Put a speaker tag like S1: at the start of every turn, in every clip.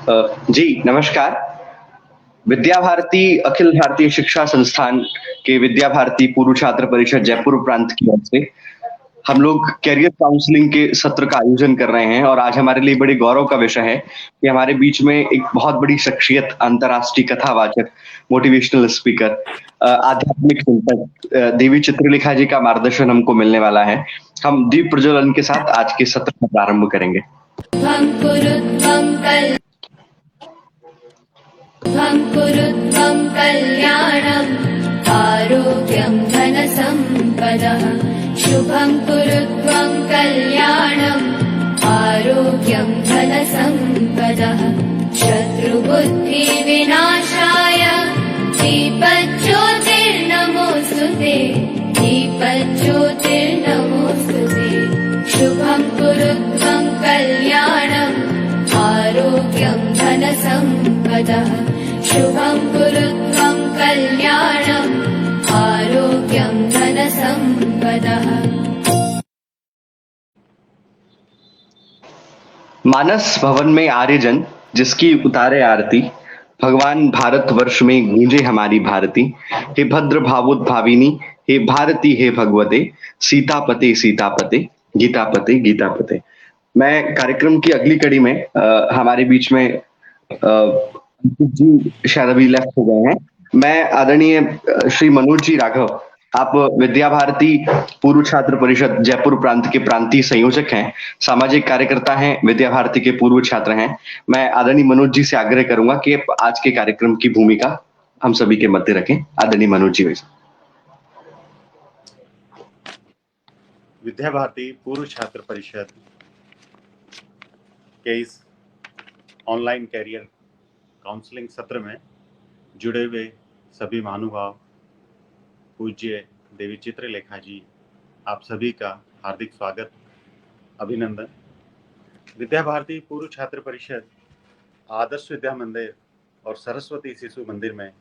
S1: जी, नमस्कार। विद्या भारती अखिल भारतीय शिक्षा संस्थान के विद्या भारती पूर्व छात्र परिषद जयपुर प्रांत की ओर से हम लोग करियर काउंसलिंग के सत्र का आयोजन कर रहे हैं और आज हमारे लिए बड़े गौरव का विषय है कि हमारे बीच में एक बहुत बड़ी शख्सियत, अंतर्राष्ट्रीय कथावाचक, मोटिवेशनल स्पीकर, आध्यात्मिक चिंतक देवी चित्रलेखा जी का मार्गदर्शन हमको मिलने वाला है। हम दीप प्रज्वलन के साथ आज के सत्र का प्रारंभ करेंगे।
S2: कुरुत्वं कल्याणम् आरोग्यं धनसम्पदः शुभं कुरुत्वं कल्याणम् आरोग्यं धनसम्पदः शत्रुबुद्धिविनाशाय दीपज्योतिर्नमोऽस्तुते दीपज्योतिर्नमोऽस्तुते शुभं कुरुत्वं कल्याणम् आरोग्यं धनसम्पदः शुभं कुरुत्वं कल्याणम् आरोग्यं धनसम्पदः।
S1: मानस भवन में आर्यजन जिसकी उतारे आरती, भगवान भारतवर्ष में गूंजे हमारी भारती। हे भद्र भावोद्भाविनी, हे भारती, हे भगवते, सीतापते सीतापते, गीतापते गीतापते। मैं कार्यक्रम की अगली कड़ी में हमारे बीच में अंकित जी शायद अभी लेफ्ट हो गए हैं। मैं आदरणीय श्री मनोज जी राघव, आप विद्या भारती पूर्व छात्र परिषद जयपुर प्रांत के प्रांतीय संयोजक हैं, सामाजिक कार्यकर्ता हैं, विद्या भारती के पूर्व छात्र हैं। मैं आदरणीय मनोज जी से आग्रह करूंगा कि आज के कार्यक्रम की भूमिका हम सभी के मध्य रखें। आदरणीय मनोज जी वैसे।
S3: विद्या भारती पूर्व छात्र परिषद के इस ऑनलाइन कैरियर काउंसलिंग सत्र में जुड़े हुए सभी महानुभाव, पूज्य देवी चित्रलेखा जी, आप सभी का हार्दिक स्वागत, अभिनंदन। विद्या भारती पूर्व छात्र परिषद आदर्श विद्या मंदिर और सरस्वती शिशु मंदिर में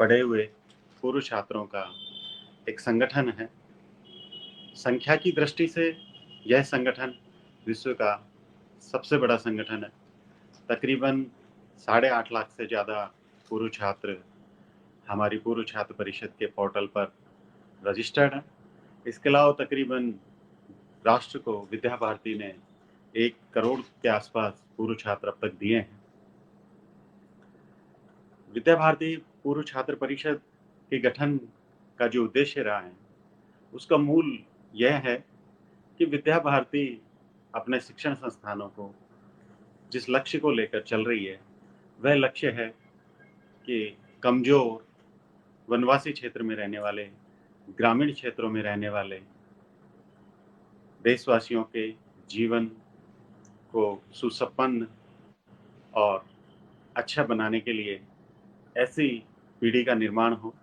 S3: पढ़े हुए पूर्व छात्रों का एक संगठन है। संख्या की दृष्टि से यह संगठन विश्व का सबसे बड़ा संगठन है। तकरीबन 8.5 लाख से ज़्यादा पूर्व छात्र हमारी पूर्व छात्र परिषद के पोर्टल पर रजिस्टर्ड हैं। इसके अलावा तकरीबन राष्ट्र को विद्या भारती ने 1 करोड़ के आसपास पूर्व छात्र अब तक दिए हैं। विद्या भारती पूर्व छात्र परिषद के गठन का जो उद्देश्य रहा है, उसका मूल यह है कि विद्या भारती अपने शिक्षण संस्थानों को जिस लक्ष्य को लेकर चल रही है, वह लक्ष्य है कि कमजोर वनवासी क्षेत्र में रहने वाले, ग्रामीण क्षेत्रों में रहने वाले देशवासियों के जीवन को सुसंपन्न और अच्छा बनाने के लिए ऐसी पीढ़ी का निर्माण हो,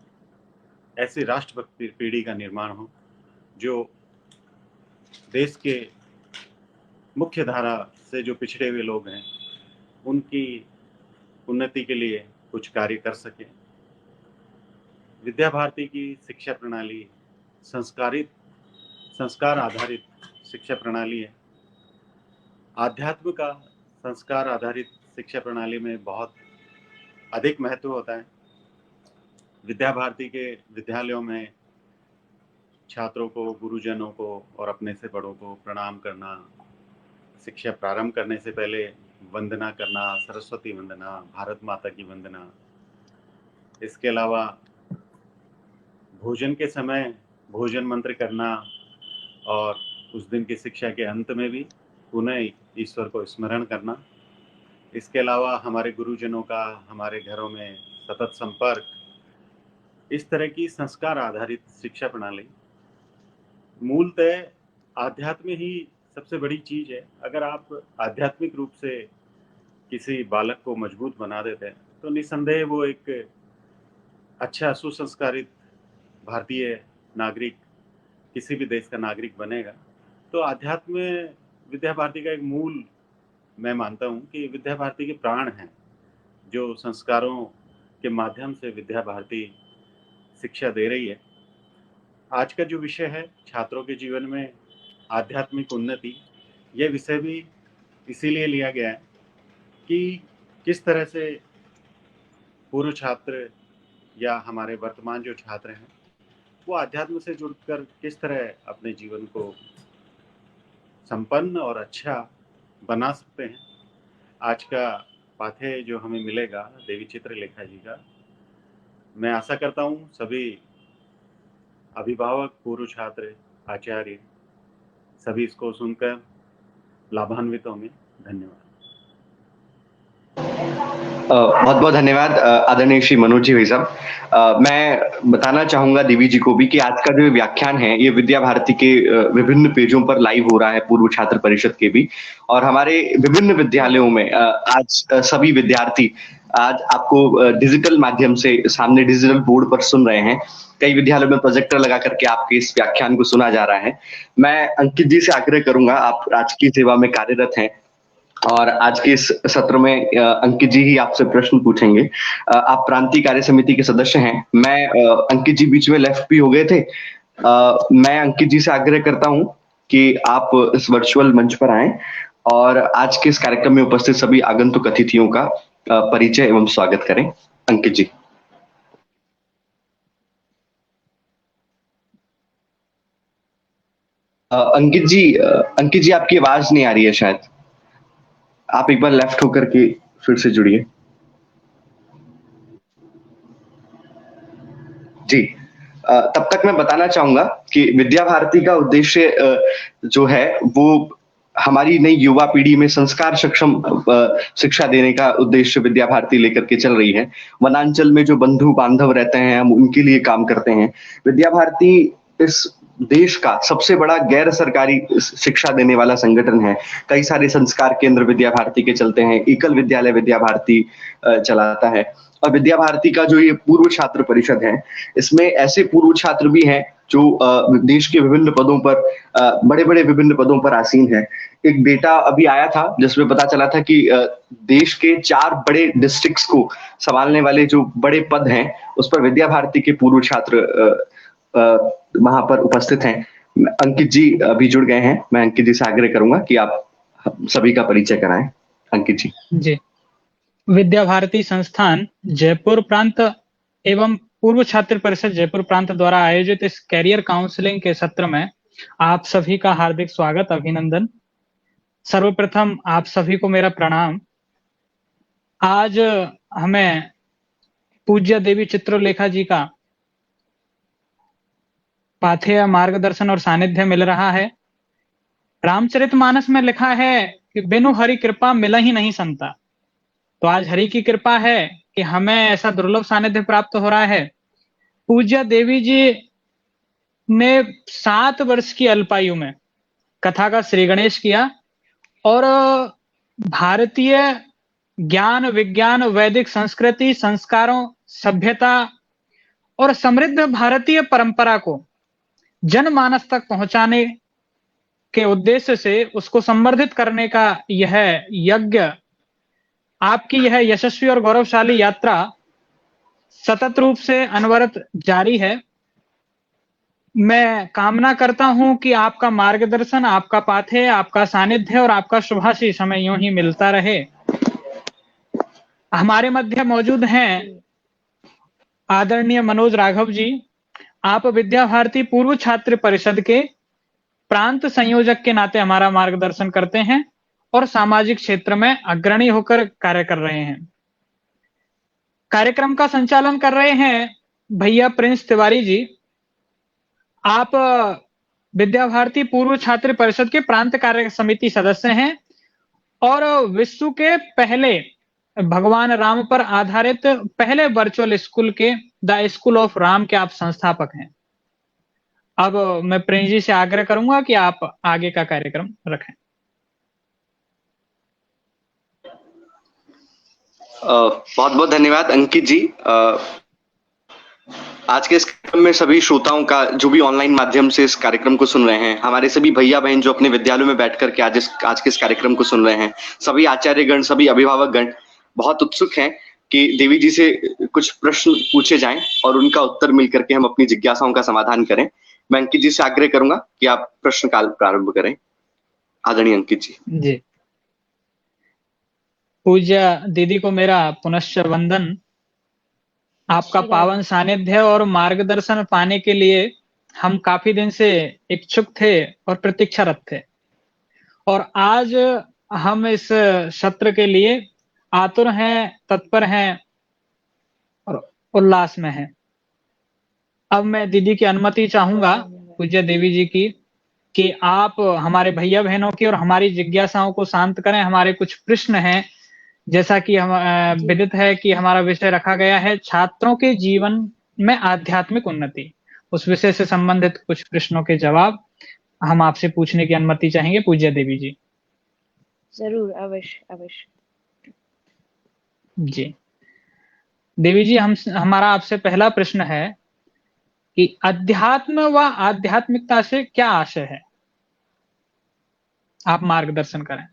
S3: ऐसी राष्ट्रभक्ति पीढ़ी का निर्माण हो जो देश के मुख्य धारा से जो पिछड़े हुए लोग हैं, उनकी उन्नति के लिए कुछ कार्य कर सके। विद्या भारती की शिक्षा प्रणाली संस्कार आधारित शिक्षा प्रणाली है। आध्यात्म का संस्कार आधारित शिक्षा प्रणाली में बहुत अधिक महत्व होता है। विद्या भारती के विद्यालयों में छात्रों को, गुरुजनों को और अपने से बड़ों को प्रणाम करना, शिक्षा प्रारंभ करने से पहले वंदना करना, सरस्वती वंदना, भारत माता की वंदना। इसके अलावा भोजन के समय भोजन मंत्र करना और उस दिन की शिक्षा के अंत में भी पुनः ईश्वर को स्मरण करना। इसके अलावा हमारे गुरुजनों का हमारे घरों में सतत संपर्क, इस तरह की संस्कार आधारित शिक्षा प्रणाली मूलतः आध्यात्म ही सबसे बड़ी चीज़ है। अगर आप आध्यात्मिक रूप से किसी बालक को मजबूत बना देते हैं तो निसंदेह वो एक अच्छा सुसंस्कारित भारतीय नागरिक, किसी भी देश का नागरिक बनेगा। तो आध्यात्म विद्या भारती का एक मूल, मैं मानता हूँ कि विद्या भारती के प्राण हैं, जो संस्कारों के माध्यम से विद्या भारती शिक्षा दे रही है। आज का जो विषय है छात्रों के जीवन में आध्यात्मिक उन्नति, यह विषय भी इसीलिए लिया गया है कि किस तरह से पूर्व छात्र या हमारे वर्तमान जो छात्र हैं वो आध्यात्म से जुड़कर किस तरह अपने जीवन को संपन्न और अच्छा बना सकते हैं। आज का पाठ्य जो हमें मिलेगा देवी चित्रलेखा जी का, मैं आशा करता हूँ सभी अभिभावक, पूर्व छात्र, आचार्य सभी इसको सुनकर लाभान्वित होंगे। धन्यवाद।
S1: बहुत बहुत धन्यवाद आदरणीय श्री मनोज जी भाई साहब। मैं बताना चाहूंगा देवी जी को भी कि आज का जो व्याख्यान है ये विद्या भारती के विभिन्न पेजों पर लाइव हो रहा है, पूर्व छात्र परिषद के भी, और हमारे विभिन्न विद्यालयों में आज सभी विद्यार्थी आज आपको डिजिटल माध्यम से सामने डिजिटल बोर्ड पर सुन रहे हैं। कई विद्यालयों में प्रोजेक्टर लगा करके आपके इस व्याख्यान को सुना जा रहा है। मैं अंकित जी से आग्रह करूंगा, आप राजकीय सेवा में कार्यरत हैं और आज के इस सत्र में अंकित जी ही आपसे प्रश्न पूछेंगे। आप प्रांतीय कार्य समिति के सदस्य हैं। मैं अंकित जी बीच में लेफ्ट भी हो गए थे। मैं अंकित जी से आग्रह करता हूं कि आप इस वर्चुअल मंच पर आएं और आज के इस कार्यक्रम में उपस्थित सभी आगंतुक अतिथियों का परिचय एवं स्वागत करें। अंकित जी। अंकित जी आपकी आवाज नहीं आ रही है शायद, आप एक बार लेफ्ट होकर के फिर से जुड़िए। जी, तब तक मैं बताना चाहूंगा कि विद्या भारती का उद्देश्य जो है वो हमारी नई युवा पीढ़ी में संस्कार सक्षम शिक्षा देने का उद्देश्य विद्या भारती लेकर के चल रही है। वनांचल में जो बंधु बांधव रहते हैं हम उनके लिए काम करते हैं। विद्या भारती इस देश का सबसे बड़ा गैर सरकारी शिक्षा देने वाला संगठन है। कई सारे संस्कार केंद्र विद्या भारती के चलते हैं। एकल विद्यालय विद्या भारती चलाता है। और विद्या भारती का जो ये पूर्व छात्र परिषद है, इसमें ऐसे पूर्व छात्र भी हैं जो देश के विभिन्न पदों पर बड़े बड़े विभिन्न पदों पर आसीन है। एक डेटा अभी आया था जिसमें पता चला था कि देश के 4 बड़े डिस्ट्रिक्ट्स को संभालने वाले जो बड़े पद हैं उस पर विद्या भारती के पूर्व छात्र वहां पर उपस्थित हैं। अंकित जी अभी जुड़ गए हैं। मैं अंकित जी से आग्रह करूंगा कि आप सभी का परिचय कराएं। अंकित जी।
S4: जी, विद्या भारती संस्थान जयपुर प्रांत एवं पूर्व छात्र परिषद जयपुर प्रांत द्वारा आयोजित इस कैरियर काउंसलिंग के सत्र में आप सभी का हार्दिक स्वागत, अभिनंदन। सर्वप्रथम आप सभी को मेरा प्रणाम। आज हमें पूज्य देवी चित्रलेखा जी का पाथेय मार्गदर्शन और सानिध्य मिल रहा है। रामचरितमानस में लिखा है कि बिनु हरि कृपा मिला ही नहीं संता। तो आज हरि की कृपा है कि हमें ऐसा दुर्लभ सानिध्य प्राप्त हो रहा है। पूज्य देवी जी ने 7 वर्ष की अल्पायु में कथा का श्री गणेश किया और भारतीय ज्ञान, विज्ञान, वैदिक संस्कृति, संस्कारों, सभ्यता और समृद्ध भारतीय परंपरा को जनमानस तक पहुंचाने के उद्देश्य से उसको संवर्धित करने का यह यज्ञ, आपकी यह यशस्वी और गौरवशाली यात्रा सतत रूप से अनवरत जारी है। मैं कामना करता हूं कि आपका मार्गदर्शन, आपका पाथेय, आपका सानिध्य और आपका शुभाशीष हमें यूं ही मिलता रहे। हमारे मध्य मौजूद हैं आदरणीय मनोज राघव जी। आप विद्या भारती पूर्व छात्र परिषद के प्रांत संयोजक के नाते हमारा मार्गदर्शन करते हैं और सामाजिक क्षेत्र में अग्रणी होकर कार्य कर रहे हैं। कार्यक्रम का संचालन कर रहे हैं भैया प्रिंस तिवारी जी। आप विद्या भारती पूर्व छात्र परिषद के प्रांत कार्य समिति सदस्य हैं और विश्व के पहले भगवान राम पर आधारित पहले वर्चुअल स्कूल के द स्कूल ऑफ राम के आप संस्थापक हैं। अब मैं प्रिंस जी से आग्रह करूंगा कि आप आगे का कार्यक्रम रखें।
S1: बहुत बहुत धन्यवाद अंकित जी। आज के इस कार्यक्रम में सभी श्रोताओं का, जो भी ऑनलाइन माध्यम से इस कार्यक्रम को सुन रहे हैं, हमारे सभी भैया बहन जो अपने विद्यालयों में बैठ करके आज के इस कार्यक्रम को सुन रहे हैं, सभी आचार्यगण, सभी अभिभावकगण बहुत उत्सुक हैं कि देवी जी से कुछ प्रश्न पूछे जाएं और उनका उत्तर मिलकर के हम अपनी जिज्ञासाओं का समाधान करें। मैं अंकित जी से आग्रह करूंगा कि आप प्रश्नकाल प्रारंभ करें। आदरणीय अंकित जी।
S4: जी, पूज्य दीदी को मेरा पुनश्च वंदन। आपका
S5: श्री राम।
S4: पावन सानिध्य और मार्गदर्शन पाने के लिए हम काफी दिन से इच्छुक थे और प्रतीक्षारत थे, और आज हम इस सत्र के लिए आतुर हैं, तत्पर हैं और उल्लास में हैं। अब मैं दीदी की अनुमति चाहूंगा, पूज्य देवी जी की, कि आप हमारे भैया बहनों की और हमारी जिज्ञासाओं को शांत करें। हमारे कुछ प्रश्न हैं, जैसा कि हम
S5: जी।
S4: विदित है कि हमारा विषय रखा गया है छात्रों के जीवन में आध्यात्मिक उन्नति। उस विषय से संबंधित कुछ प्रश्नों के जवाब हम आपसे पूछने की अनुमति चाहेंगे, पूज्य देवी जी।
S5: जरूर, अवश्य अवश्य।
S4: जी देवी जी, हमारा आपसे पहला प्रश्न है कि अध्यात्म व आध्यात्मिकता से क्या आशय है? आप मार्गदर्शन करें।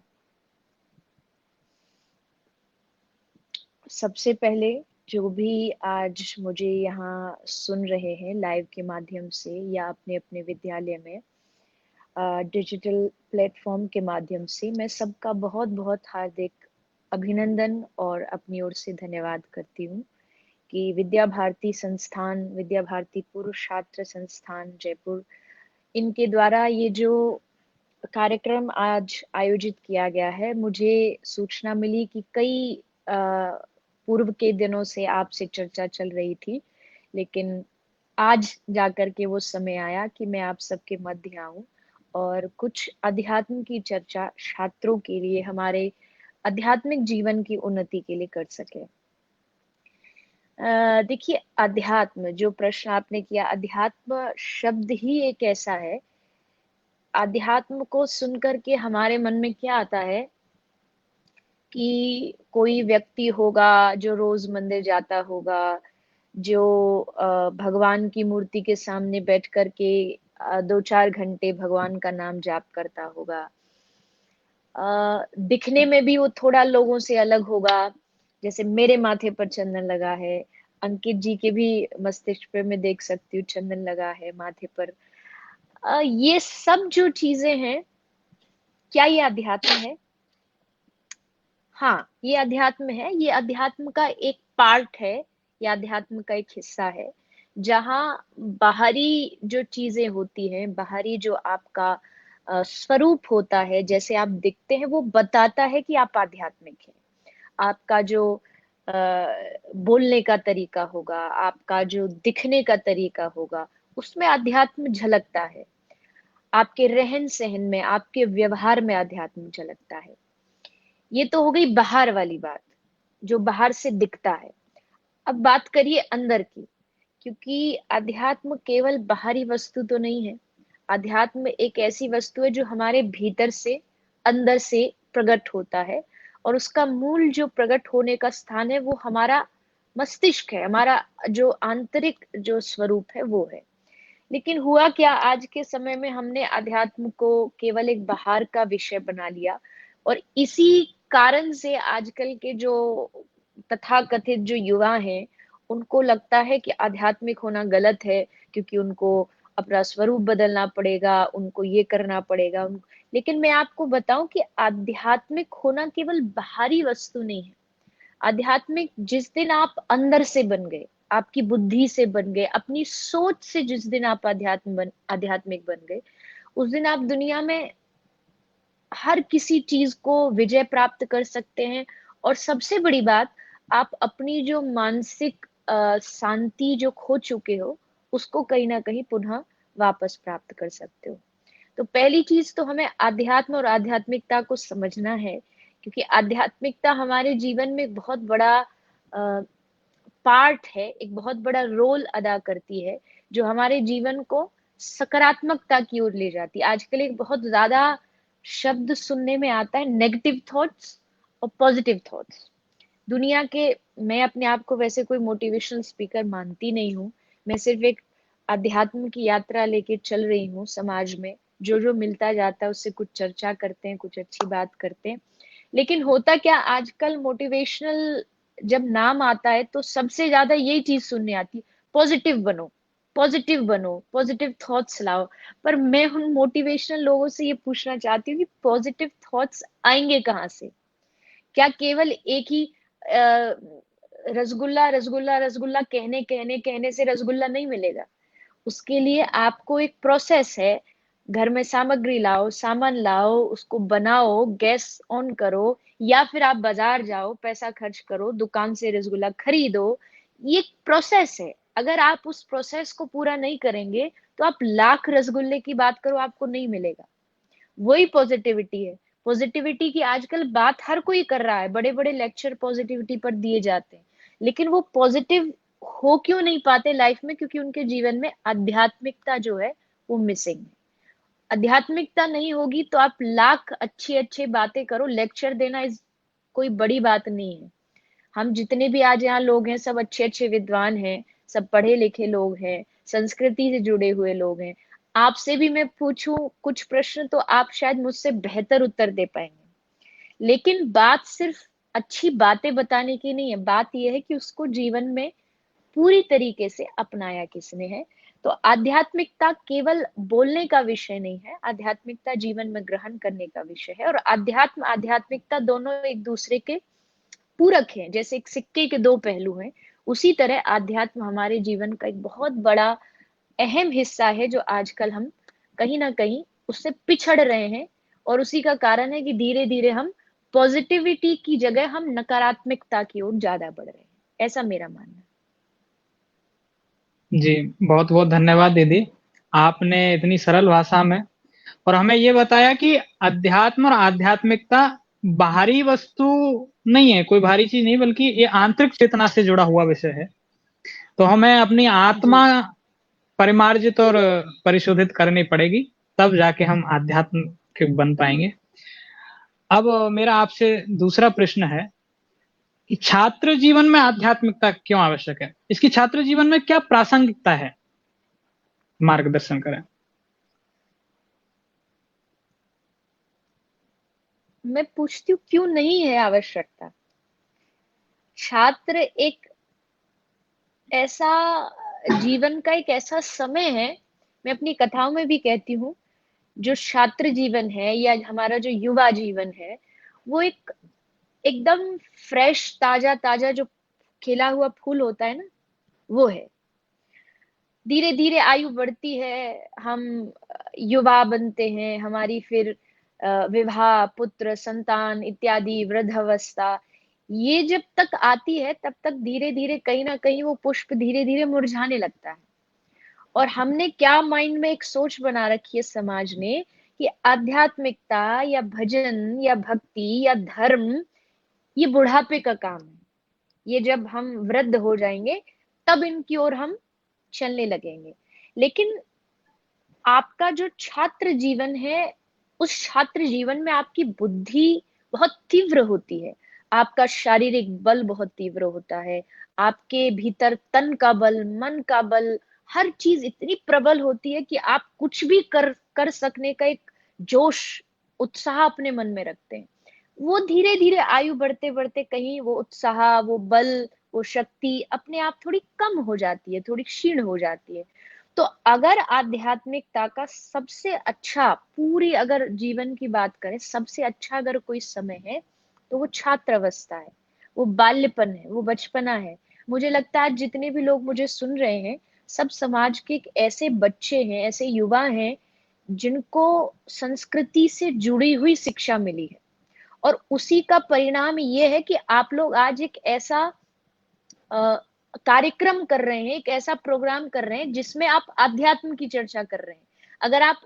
S5: सबसे पहले जो भी आज मुझे यहाँ सुन रहे हैं लाइव के माध्यम से या अपने अपने विद्यालय में डिजिटल प्लेटफॉर्म के माध्यम से, मैं सबका बहुत बहुत हार्दिक अभिनंदन और अपनी ओर से धन्यवाद करती हूँ कि विद्या भारती संस्थान, विद्या भारती पूर्व छात्र संस्थान जयपुर, इनके द्वारा ये जो कार्यक्रम आज आयोजित किया गया है, मुझे सूचना मिली कि कई पूर्व के दिनों से आपसे चर्चा चल रही थी, लेकिन आज जाकर के वो समय आया कि मैं आप सबके मध्य आऊं और कुछ अध्यात्म की चर्चा छात्रों के लिए, हमारे आध्यात्मिक जीवन की उन्नति के लिए कर सके। देखिए, अध्यात्म, जो प्रश्न आपने किया, अध्यात्म शब्द ही एक ऐसा है, अध्यात्म को सुनकर के हमारे मन में क्या आता है कि कोई व्यक्ति होगा जो रोज मंदिर जाता होगा, जो भगवान की मूर्ति के सामने बैठ कर के 2-4 घंटे भगवान का नाम जाप करता होगा। दिखने में भी वो थोड़ा लोगों से अलग होगा, जैसे मेरे माथे पर चंदन लगा है, अंकित जी के भी मस्तिष्क पे मैं देख सकती हूँ चंदन लगा है माथे पर। ये सब जो चीजें हैं, क्या ये अध्यात्म है? हाँ, ये अध्यात्म है। ये अध्यात्म का एक पार्ट है, ये अध्यात्म का एक हिस्सा है, जहाँ बाहरी जो चीजें होती हैं, बाहरी जो आपका स्वरूप होता है, जैसे आप दिखते हैं, वो बताता है कि आप आध्यात्मिक हैं। आपका जो बोलने का तरीका होगा, आपका जो दिखने का तरीका होगा, उसमें अध्यात्म झलकता है। आपके रहन सहन में, आपके व्यवहार में अध्यात्म झलकता है। ये तो हो गई बाहर वाली बात, जो बाहर से दिखता है। अब बात करिए अंदर की, क्योंकि अध्यात्म केवल बाहरी वस्तु तो नहीं है। अध्यात्म एक ऐसी वस्तु है जो हमारे भीतर से, अंदर से प्रकट होता है, और उसका मूल जो प्रकट होने का स्थान है वो हमारा मस्तिष्क है, हमारा जो आंतरिक जो स्वरूप है वो है। लेकिन हुआ क्या, आज के समय में हमने अध्यात्म को केवल एक बाहर का विषय बना लिया, और इसी कारण से आजकल के जो तथाकथित जो युवा हैं, उनको लगता है कि आध्यात्मिक होना गलत है, क्योंकि उनको अपना स्वरूप बदलना पड़ेगा, उनको ये करना पड़ेगा। लेकिन मैं आपको बताऊं कि आध्यात्मिक होना केवल बाहरी वस्तु नहीं है। आध्यात्मिक जिस दिन आप अंदर से बन गए, आपकी बुद्धि से बन गए, अपनी सोच से जिस दिन आप आध्यात्मिक बन गए, उस दिन आप दुनिया में हर किसी चीज को विजय प्राप्त कर सकते हैं। और सबसे बड़ी बात, आप अपनी जो मानसिक शांति जो खो चुके हो, उसको कहीं ना कहीं पुनः वापस प्राप्त कर सकते हो। तो पहली चीज तो हमें आध्यात्म और आध्यात्मिकता को समझना है, क्योंकि आध्यात्मिकता हमारे जीवन में एक बहुत बड़ा पार्ट है, एक बहुत बड़ा रोल अदा करती है, जो हमारे जीवन को सकारात्मकता की ओर ले जाती है। आजकल एक बहुत ज्यादा शब्द सुनने में आता है, नेगेटिव थॉट्स और पॉजिटिव थॉट्स। दुनिया के, मैं अपने आप को वैसे कोई मोटिवेशनल स्पीकर मानती नहीं हूँ, मैं सिर्फ एक अध्यात्म की यात्रा लेके चल रही हूँ। समाज में जो जो मिलता जाता है उससे कुछ चर्चा करते हैं, कुछ अच्छी बात करते हैं। लेकिन होता क्या, आजकल मोटिवेशनल जब नाम आता है तो सबसे ज्यादा यही चीज सुनने आती है, पॉजिटिव बनो, पॉजिटिव बनो, पॉजिटिव थॉट्स लाओ। पर मैं उन मोटिवेशनल लोगों से ये पूछना चाहती हूँ कि पॉजिटिव थॉट्स आएंगे कहाँ से? क्या केवल एक ही रसगुल्ला रसगुल्ला रसगुल्ला कहने कहने कहने से रसगुल्ला नहीं मिलेगा? उसके लिए आपको एक प्रोसेस है। घर में सामग्री लाओ, सामान लाओ, उसको बनाओ, गैस ऑन करो, या फिर आप बाजार जाओ, पैसा खर्च करो, दुकान से रसगुल्ला खरीदो। ये एक प्रोसेस है। अगर आप उस प्रोसेस को पूरा नहीं करेंगे तो आप लाख रसगुल्ले की बात करो, आपको नहीं मिलेगा। वही पॉजिटिविटी है। पॉजिटिविटी की आजकल बात हर कोई कर रहा है, बड़े बड़े लेक्चर पॉजिटिविटी पर दिए जाते हैं, लेकिन वो पॉजिटिव हो क्यों नहीं पाते लाइफ में? क्योंकि उनके जीवन में आध्यात्मिकता जो है वो मिसिंग है। आध्यात्मिकता नहीं होगी तो आप लाख अच्छी अच्छी बातें करो, लेक्चर देना इस कोई बड़ी बात नहीं है। हम जितने भी आज यहाँ लोग हैं सब अच्छे अच्छे विद्वान हैं, सब पढ़े लिखे लोग हैं, संस्कृति से जुड़े हुए लोग हैं। आपसे भी मैं पूछूं कुछ प्रश्न तो आप शायद मुझसे बेहतर उत्तर दे पाएंगे। लेकिन बात सिर्फ अच्छी बातें बताने की नहीं है, बात यह है कि उसको जीवन में पूरी तरीके से अपनाया किसने है। तो आध्यात्मिकता केवल बोलने का विषय नहीं है, आध्यात्मिकता जीवन में ग्रहण करने का विषय है। और अध्यात्म आध्यात्मिकता दोनों एक दूसरे के पूरक हैं, जैसे एक सिक्के के दो पहलू हैं। उसी तरह आध्यात्म हमारे जीवन का एक बहुत बड़ा अहम हिस्सा है, जो आजकल हम कहीं ना कहीं उससे पिछड़ रहे हैं। और उसी का कारण है कि धीरे धीरे हम पॉजिटिविटी की जगह हम नकारात्मकता की ओर ज्यादा बढ़ रहे हैं। ऐसा मेरा मानना है।
S4: जी, बहुत बहुत धन्यवाद दीदी। आपने इतनी सरल भाषा में और हमें ये बताया कि अध्यात्म और आध्यात्मिकता बाहरी वस्तु नहीं है, कोई बाहरी चीज नहीं, बल्कि ये आंतरिक चेतना से जुड़ा हुआ विषय है। तो हमें अपनी आत्मा परिमार्जित और परिशोधित करनी पड़ेगी, तब जाके हम आध्यात्मिक बन पाएंगे। अब मेरा आपसे दूसरा प्रश्न है कि छात्र जीवन में आध्यात्मिकता क्यों आवश्यक है? इसकी छात्र जीवन में क्या प्रासंगिकता है? मार्गदर्शन करें।
S5: मैं पूछती हूँ क्यों नहीं है आवश्यकता? छात्र एक ऐसा जीवन का एक ऐसा समय है, मैं अपनी कथाओं में भी कहती हूँ, जो छात्र जीवन है या हमारा जो युवा जीवन है, वो एक एकदम फ्रेश ताजा ताजा जो खिला हुआ फूल होता है ना, वो है। धीरे धीरे आयु बढ़ती है, हम युवा बनते हैं, हमारी फिर विवाह, पुत्र, संतान इत्यादि, वृद्धावस्था, ये जब तक आती है तब तक धीरे धीरे कहीं ना कहीं वो पुष्प धीरे धीरे मुरझाने लगता है। और हमने क्या माइंड में एक सोच बना रखी है समाज ने कि आध्यात्मिकता या भजन या भक्ति या धर्म ये बुढ़ापे का काम है, ये जब हम वृद्ध हो जाएंगे तब इनकी ओर हम चलने लगेंगे। लेकिन आपका जो छात्र जीवन है, उस छात्र जीवन में आपकी बुद्धि बहुत तीव्र होती है, आपका शारीरिक बल बहुत तीव्र होता है, आपके भीतर तन का बल, मन का बल, हर चीज इतनी प्रबल होती है कि आप कुछ भी कर सकने का एक जोश, उत्साह अपने मन में रखते हैं। वो धीरे धीरे आयु बढ़ते बढ़ते कहीं वो उत्साह, वो बल, वो शक्ति अपने आप थोड़ी कम हो जाती है, थोड़ी क्षीण हो जाती है। तो अगर आध्यात्मिकता का सबसे अच्छा, पूरी अगर जीवन की बात करें, सबसे अच्छा अगर कोई समय है तो वो छात्र अवस्था है, वो बाल्यपन है, वो बचपना है। मुझे लगता है जितने भी लोग मुझे सुन रहे हैं, सब समाज के एक ऐसे बच्चे हैं, ऐसे युवा हैं जिनको संस्कृति से जुड़ी हुई शिक्षा मिली है। और उसी का परिणाम ये है कि आप लोग आज एक ऐसा कार्यक्रम कर रहे हैं, एक ऐसा प्रोग्राम कर रहे हैं जिसमें आप अध्यात्म की चर्चा कर रहे हैं। अगर आप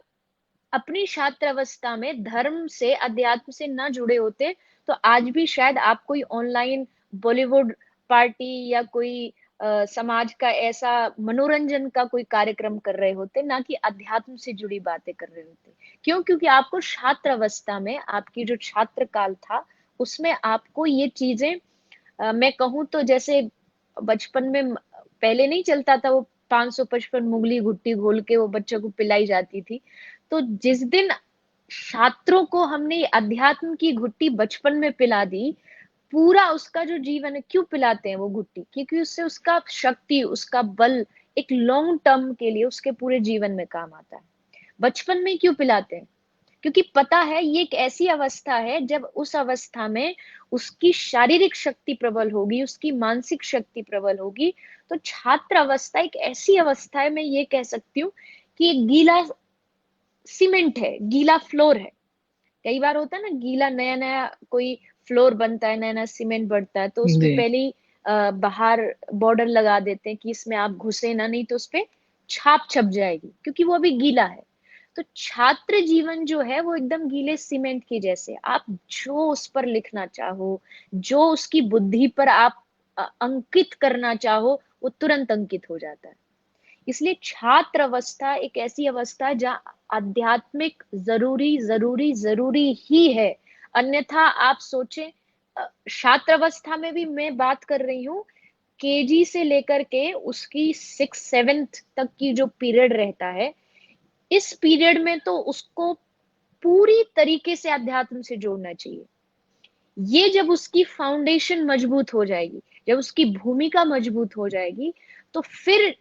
S5: अपनी छात्र अवस्था में धर्म से, अध्यात्म से न जुड़े होते तो आज भी शायद आप कोई ऑनलाइन बॉलीवुड पार्टी या कोई समाज का ऐसा मनोरंजन का कोई कार्यक्रम कर रहे होते, ना कि अध्यात्म से जुड़ी बातें कर रहे होते। क्यों? क्योंकि आपको छात्र अवस्था में, आपकी जो छात्र काल था, उसमें आपको ये चीजें, मैं कहूँ तो जैसे बचपन में पहले नहीं चलता था वो 555 मुगली घुट्टी घोल के वो बच्चों को पिलाई जाती थी। तो जिस दिन छात्रों को हमने अध्यात्म की घुट्टी बचपन में पिला दी, पूरा उसका जो जीवन है, क्यों पिलाते हैं वो घुट्टी? क्योंकि उससे उसका शक्ति, उसका बल एक लॉन्ग टर्म के लिए उसके पूरे जीवन में काम आता है। बचपन में क्यों पिलाते हैं? क्योंकि पता है ये एक ऐसी अवस्था है जब उस अवस्था में उसकी शारीरिक शक्ति प्रबल होगी, उसकी मानसिक शक्ति प्रबल होगी। तो छात्र अवस्था एक ऐसी अवस्था है, मैं ये कह सकती हूँ कि एक गीला सीमेंट है, गीला फ्लोर है। कई बार होता है ना, गीला नया नया कोई फ्लोर बनता है, नया नया सीमेंट बढ़ता है, तो उसमें
S4: जी
S5: पहले ही बाहर बॉर्डर लगा देते हैं कि इसमें आप घुसे ना, नहीं तो उसपे छाप छप जाएगी, क्योंकि वो अभी गीला है। तो छात्र जीवन जो है वो एकदम गीले सीमेंट के जैसे, आप जो उस पर लिखना चाहो, जो उसकी बुद्धि पर आप अंकित करना चाहो, वो तुरंत अंकित हो जाता है। इसलिए छात्र अवस्था एक ऐसी अवस्था है जहाँ आध्यात्मिक जरूरी जरूरी जरूरी ही है। अन्यथा आप सोचें, छात्र अवस्था में भी मैं बात कर रही हूँ, केजी से लेकर के उसकी 6-7 तक की जो पीरियड रहता है, इस पीरियड में तो उसको पूरी तरीके से अध्यात्म से जोड़ना चाहिए। ये जब उसकी फाउंडेशन मजबूत हो जाएगी, जब उसकी भूमिका मजबूत हो जाएगी, तो फिर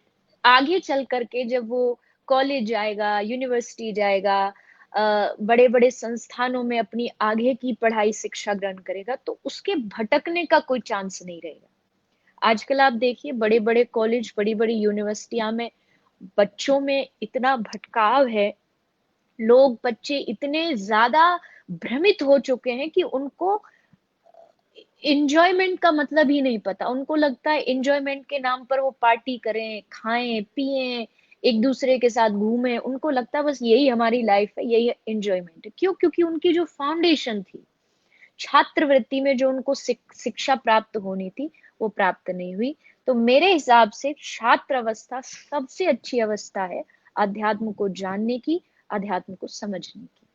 S5: आगे चल करके जब वो कॉलेज जाएगा, यूनिवर्सिटी जाएगा, बड़े बड़े संस्थानों में अपनी आगे की पढ़ाई शिक्षा ग्रहण करेगा, तो उसके भटकने का कोई चांस नहीं रहेगा। आजकल आप देखिए बड़े बड़े कॉलेज, बड़ी बड़ी यूनिवर्सिटियां में बच्चों में इतना भटकाव है, लोग बच्चे इतने ज्यादा भ्रमित हो चुके हैं कि उनको एंजॉयमेंट का मतलब ही नहीं पता। उनको लगता है एंजॉयमेंट के नाम पर वो पार्टी करें, खाएं पिएं, एक दूसरे के साथ घूमें। उनको लगता है बस यही हमारी लाइफ है, यही एंजॉयमेंट है। क्यों? क्योंकि उनकी जो फाउंडेशन थी छात्रवृत्ति में, जो उनको शिक्षा प्राप्त होनी थी, वो प्राप्त नहीं हुई। तो मेरे हिसाब से छात्र अवस्था सबसे अच्छी अवस्था है अध्यात्म को जानने की, अध्यात्म को समझने की।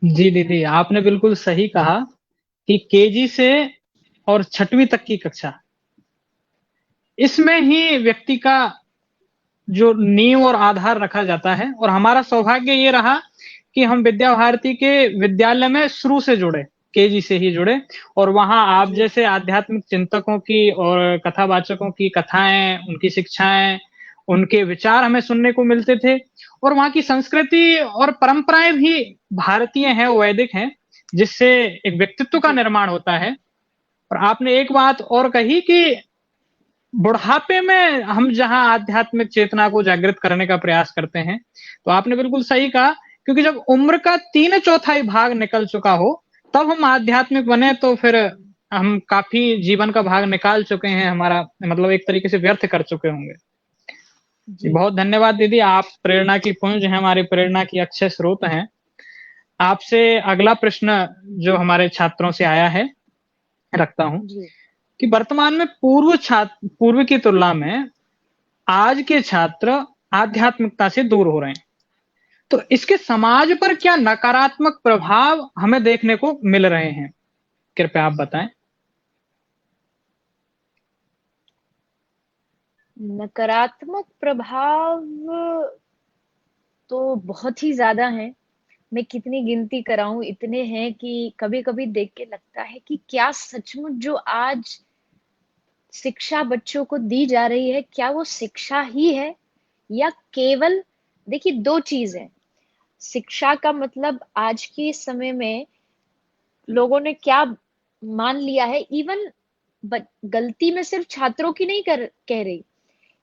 S4: जी दीदी, आपने बिल्कुल सही कहा कि केजी से और 6वीं तक की कक्षा, इसमें ही व्यक्ति का जो नींव और आधार रखा जाता है। और हमारा सौभाग्य ये रहा कि हम विद्या भारती के विद्यालय में शुरू से जुड़े, केजी से ही जुड़े, और वहां आप जैसे आध्यात्मिक चिंतकों की और कथावाचकों की कथाएं, उनकी शिक्षाएं, उनके विचार हमें सुनने को मिलते थे। और वहां की संस्कृति और परंपराएं भी भारतीय हैं, वैदिक हैं, जिससे एक व्यक्तित्व का निर्माण होता है। और आपने एक बात और कही कि बुढ़ापे में हम जहां आध्यात्मिक चेतना को जागृत करने का प्रयास करते हैं, तो आपने बिल्कुल सही कहा, क्योंकि जब उम्र का 3/4 भाग निकल चुका हो तब हम आध्यात्मिक बने, तो फिर हम काफी जीवन का भाग निकाल चुके हैं, हमारा मतलब एक तरीके से व्यर्थ कर चुके होंगे। बहुत धन्यवाद दीदी, आप प्रेरणा की पुंज हैं, हमारी प्रेरणा की अक्षय स्रोत हैं। आपसे अगला प्रश्न जो हमारे छात्रों से आया है रखता हूं कि वर्तमान में पूर्व की तुलना में आज के छात्र आध्यात्मिकता से दूर हो रहे हैं, तो इसके समाज पर क्या नकारात्मक प्रभाव हमें देखने को मिल रहे हैं? कृपया आप बताएं।
S5: नकारात्मक प्रभाव तो बहुत ही ज्यादा है। मैं कितनी गिनती कराऊं, इतने हैं कि कभी कभी देख के लगता है कि क्या सचमुच जो आज शिक्षा बच्चों को दी जा रही है, क्या वो शिक्षा ही है, या केवल, देखिए दो चीज है। शिक्षा का मतलब आज के समय में लोगों ने क्या मान लिया है, इवन गलती में सिर्फ छात्रों की नहीं कह रही,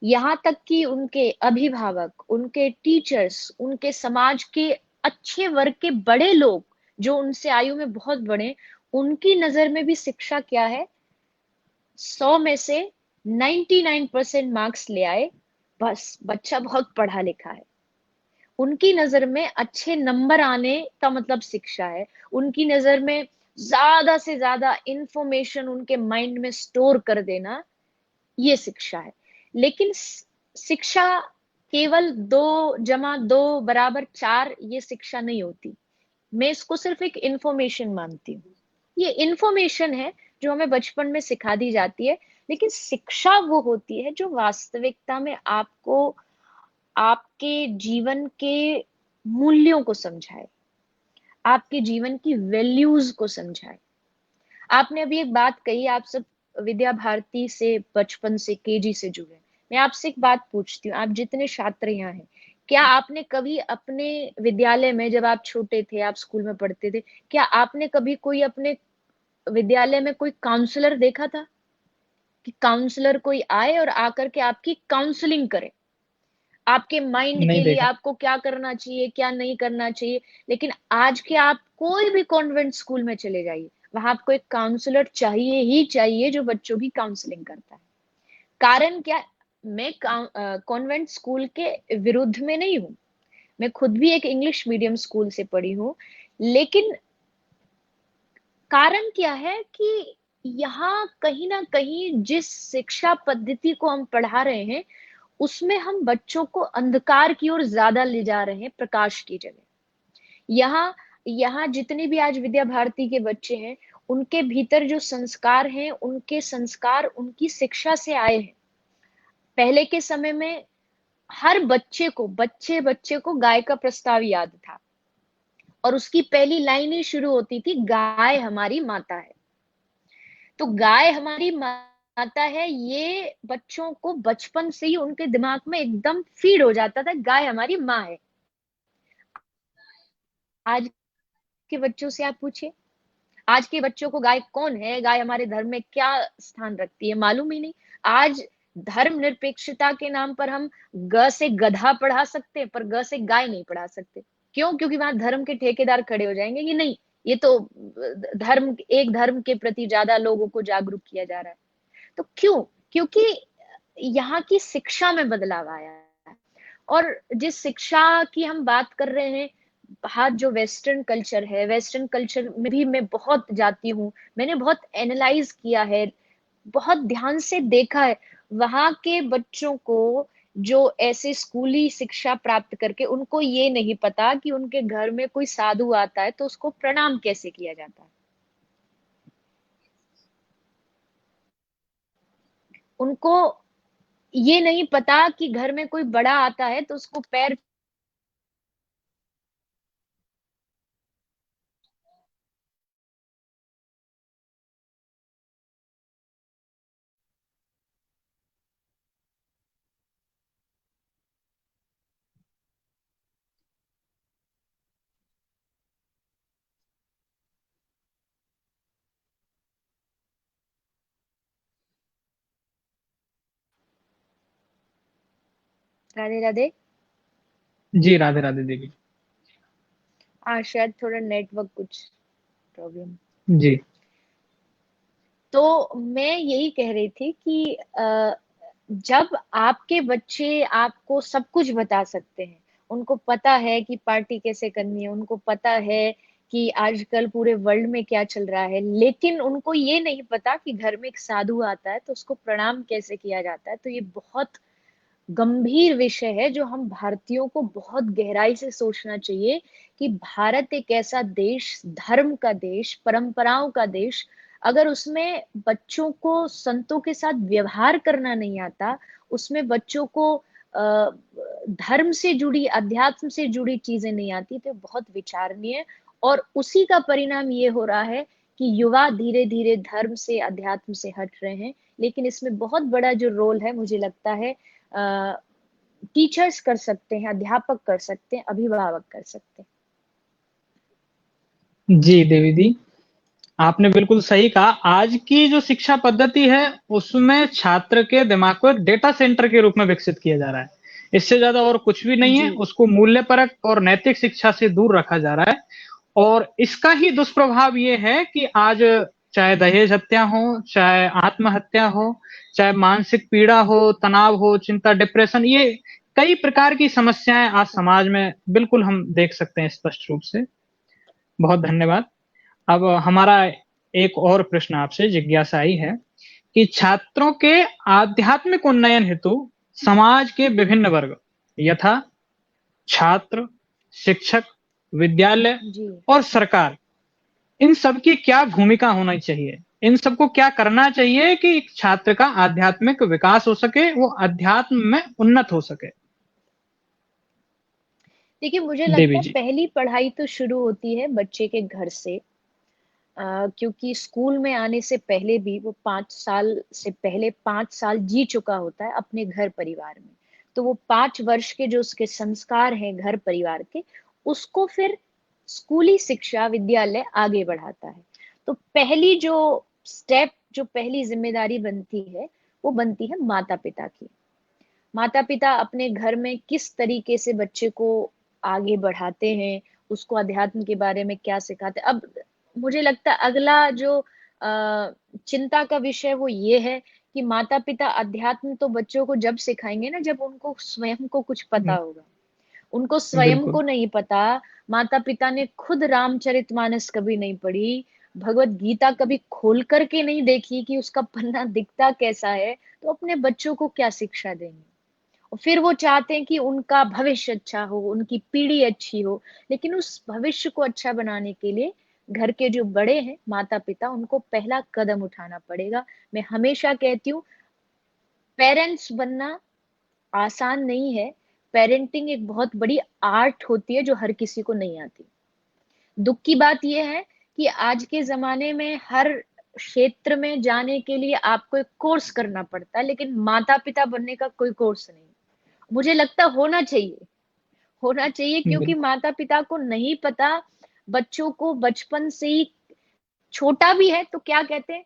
S5: यहाँ तक कि उनके अभिभावक, उनके टीचर्स, उनके समाज के अच्छे वर्ग के बड़े लोग जो उनसे आयु में बहुत बड़े, उनकी नजर में भी शिक्षा क्या है, 100 में से 99% मार्क्स ले आए, बस बच्चा बहुत पढ़ा लिखा है। उनकी नजर में अच्छे नंबर आने का मतलब शिक्षा है। उनकी नजर में ज्यादा से ज्यादा इंफॉर्मेशन उनके माइंड में स्टोर कर देना, ये शिक्षा है। लेकिन शिक्षा केवल 2+2 = 4 ये शिक्षा नहीं होती। मैं इसको सिर्फ एक इंफॉर्मेशन मानती हूँ। ये इंफॉर्मेशन है जो हमें बचपन में सिखा दी जाती है, लेकिन शिक्षा वो होती है जो वास्तविकता में आपको आपके जीवन के मूल्यों को समझाए, आपके जीवन की वैल्यूज को समझाए। आपने अभी एक बात कही, आप सब विद्या भारती से बचपन से, केजी से जुड़े। मैं आपसे एक बात पूछती हूँ, आप जितने छात्र यहाँ हैं, क्या आपने कभी अपने विद्यालय में, जब आप छोटे थे, आप स्कूल में पढ़ते थे, क्या आपने कभी कोई अपने विद्यालय में कोई काउंसलर देखा था कि काउंसलर कोई आए और आकर के आपकी काउंसलिंग करे, आपके माइंड
S4: नहीं
S5: के लिए
S4: देखा।
S5: आपको क्या करना चाहिए, क्या नहीं करना चाहिए? लेकिन आज के आप कोई भी कॉन्वेंट स्कूल में चले जाइए, वहां आपको एक काउंसलर चाहिए ही चाहिए जो बच्चों की काउंसलिंग करता है। कारण क्या? मैं कॉन्वेंट स्कूल के विरुद्ध में नहीं हूँ, मैं खुद भी एक इंग्लिश मीडियम स्कूल से पढ़ी हूँ, लेकिन कारण क्या है कि यहाँ कहीं ना कहीं जिस शिक्षा पद्धति को हम पढ़ा रहे हैं, उसमें हम बच्चों को अंधकार की ओर ज्यादा ले जा रहे हैं प्रकाश की जगह। यहाँ यहाँ जितने भी आज विद्या भारती के बच्चे हैं, उनके भीतर जो संस्कार हैं, उनके संस्कार उनकी शिक्षा से आए हैं। पहले के समय में हर बच्चे बच्चे को गाय का प्रस्ताव याद था, और उसकी पहली लाइन ही शुरू होती थी, गाय हमारी माता है। तो गाय हमारी माता है, ये बच्चों को बचपन से ही उनके दिमाग में एकदम फीड हो जाता था, गाय हमारी माँ है। आज के बच्चों से आप पूछिए, आज के बच्चों को गाय कौन है, गाय हमारे धर्म में क्या स्थान रखती है, मालूम ही नहीं। आज धर्म निरपेक्षता के नाम पर हम ग से गधा पढ़ा सकते हैं, पर ग से गाय नहीं पढ़ा सकते। क्यों? क्योंकि वहां धर्म के ठेकेदार खड़े हो जाएंगे कि नहीं, ये तो धर्म के प्रति ज्यादा लोगों को जागरूक किया जा रहा है। तो क्यों? क्योंकि यहाँ की शिक्षा में बदलाव आया है। और जिस शिक्षा की हम बात कर रहे हैं, बाहर जो वेस्टर्न कल्चर है, वेस्टर्न कल्चर में भी मैं बहुत जाती हूँ, मैंने बहुत एनालाइज किया है, बहुत ध्यान से देखा है। वहां के बच्चों को जो ऐसे स्कूली शिक्षा प्राप्त करके उनको ये नहीं पता कि उनके घर में कोई साधु आता है तो उसको प्रणाम कैसे किया जाता है। उनको ये नहीं पता कि घर में कोई बड़ा आता है तो उसको पैर। राधे राधे।
S4: जी राधे राधे देवी।
S5: हाँ, शायद थोड़ा नेटवर्क कुछ प्रॉब्लम।
S4: जी।
S5: तो मैं यही कह रही थी कि जब आपके बच्चे आपको सब कुछ बता सकते हैं, उनको पता है कि पार्टी कैसे करनी है, उनको पता है कि आजकल पूरे वर्ल्ड में क्या चल रहा है, लेकिन उनको ये नहीं पता कि घर में एक साधु आता है तो उसको प्रणाम कैसे किया जाता है, तो ये बहुत गंभीर विषय है जो हम भारतीयों को बहुत गहराई से सोचना चाहिए कि भारत एक ऐसा देश, धर्म का देश, परंपराओं का देश, अगर उसमें बच्चों को संतों के साथ व्यवहार करना नहीं आता, उसमें बच्चों को धर्म से जुड़ी, अध्यात्म से जुड़ी चीजें नहीं आती, तो बहुत विचारणीय है। और उसी का परिणाम ये हो रहा है कि युवा धीरे धीरे धर्म से, अध्यात्म से हट रहे हैं। लेकिन इसमें बहुत बड़ा जो रोल है, मुझे लगता है टीचर्स कर सकते हैं, अध्यापक कर सकते हैं, अभिभावक कर सकते हैं।
S4: जी देवी दी, आपने बिल्कुल सही कहा। आज की जो शिक्षा पद्धति है उसमें छात्र के दिमाग को एक डेटा सेंटर के रूप में विकसित किया जा रहा है, इससे ज्यादा और कुछ भी नहीं है।
S5: जी।
S4: उसको मूल्यपरक और नैतिक शिक्षा से दूर रखा जा रहा है, और इसका ही दुष्प्रभाव ये है कि आज चाहे दहेज हत्या हो, चाहे आत्महत्या हो, चाहे मानसिक पीड़ा हो, तनाव हो, चिंता, डिप्रेशन, ये कई प्रकार की समस्याएं आज समाज में बिल्कुल हम देख सकते हैं स्पष्ट रूप से। बहुत धन्यवाद। अब हमारा एक और प्रश्न आपसे जिज्ञासा आई है कि छात्रों के आध्यात्मिक उन्नयन हेतु समाज के विभिन्न वर्ग यथा छात्र, शिक्षक, विद्यालय
S5: जी।
S4: और सरकार, इन सब की क्या भूमिका होनी चाहिए? इन सबको क्या करना चाहिए कि एक छात्र का आध्यात्मिक विकास हो सके, वो अध्यात्म में उन्नत हो सके?
S5: देखिए, मुझे लगता
S4: देवी
S5: है
S4: जी।
S5: पहली पढ़ाई तो शुरू होती है बच्चे के घर से। क्योंकि स्कूल में आने से पहले भी वो 5 साल से पहले 5 साल जी चुका होता है अपने घर परिवार में। तो वो 5 वर्ष के जो उसके संस्कार हैं घर परिवार के, उसको फिर स्कूली शिक्षा विद्यालय आगे बढ़ाता है। तो पहली जो स्टेप, जो पहली जिम्मेदारी बनती है, वो बनती है माता पिता की। माता पिता अपने घर में किस तरीके से बच्चे को आगे बढ़ाते हैं, उसको अध्यात्म के बारे में क्या सिखाते हैं। अब मुझे लगता है अगला जो चिंता का विषय वो ये है कि माता पिता अध्यात्म तो बच्चों को जब सिखाएंगे ना, जब उनको स्वयं को कुछ पता
S4: हम्म,
S5: होगा। उनको स्वयं
S4: बिल्कुल
S5: को नहीं पता, माता पिता ने खुद रामचरितमानस कभी नहीं पढ़ी, भगवत गीता कभी खोल करके नहीं देखी कि उसका पन्ना दिखता कैसा है, तो अपने बच्चों को क्या शिक्षा देंगे। और फिर वो चाहते हैं कि उनका भविष्य अच्छा हो, उनकी पीढ़ी अच्छी हो, लेकिन उस भविष्य को अच्छा बनाने के लिए घर के जो बड़े हैं, माता पिता, उनको पहला कदम उठाना पड़ेगा। मैं हमेशा कहती हूँ, पेरेंट्स बनना आसान नहीं है। पेरेंटिंग एक बहुत बड़ी आर्ट होती है जो हर किसी को नहीं आती। दुख की बात यह है कि आज के ज़माने में हर क्षेत्र में जाने के लिए आपको एक कोर्स करना पड़ता है, लेकिन माता-पिता बनने का कोई कोर्स नहीं। मुझे लगता है होना चाहिए, क्योंकि
S4: बिल्कुल
S5: माता-पिता को नहीं पता, बच्चों को बचपन से ही, छोटा भी है तो क्या कहते हैं,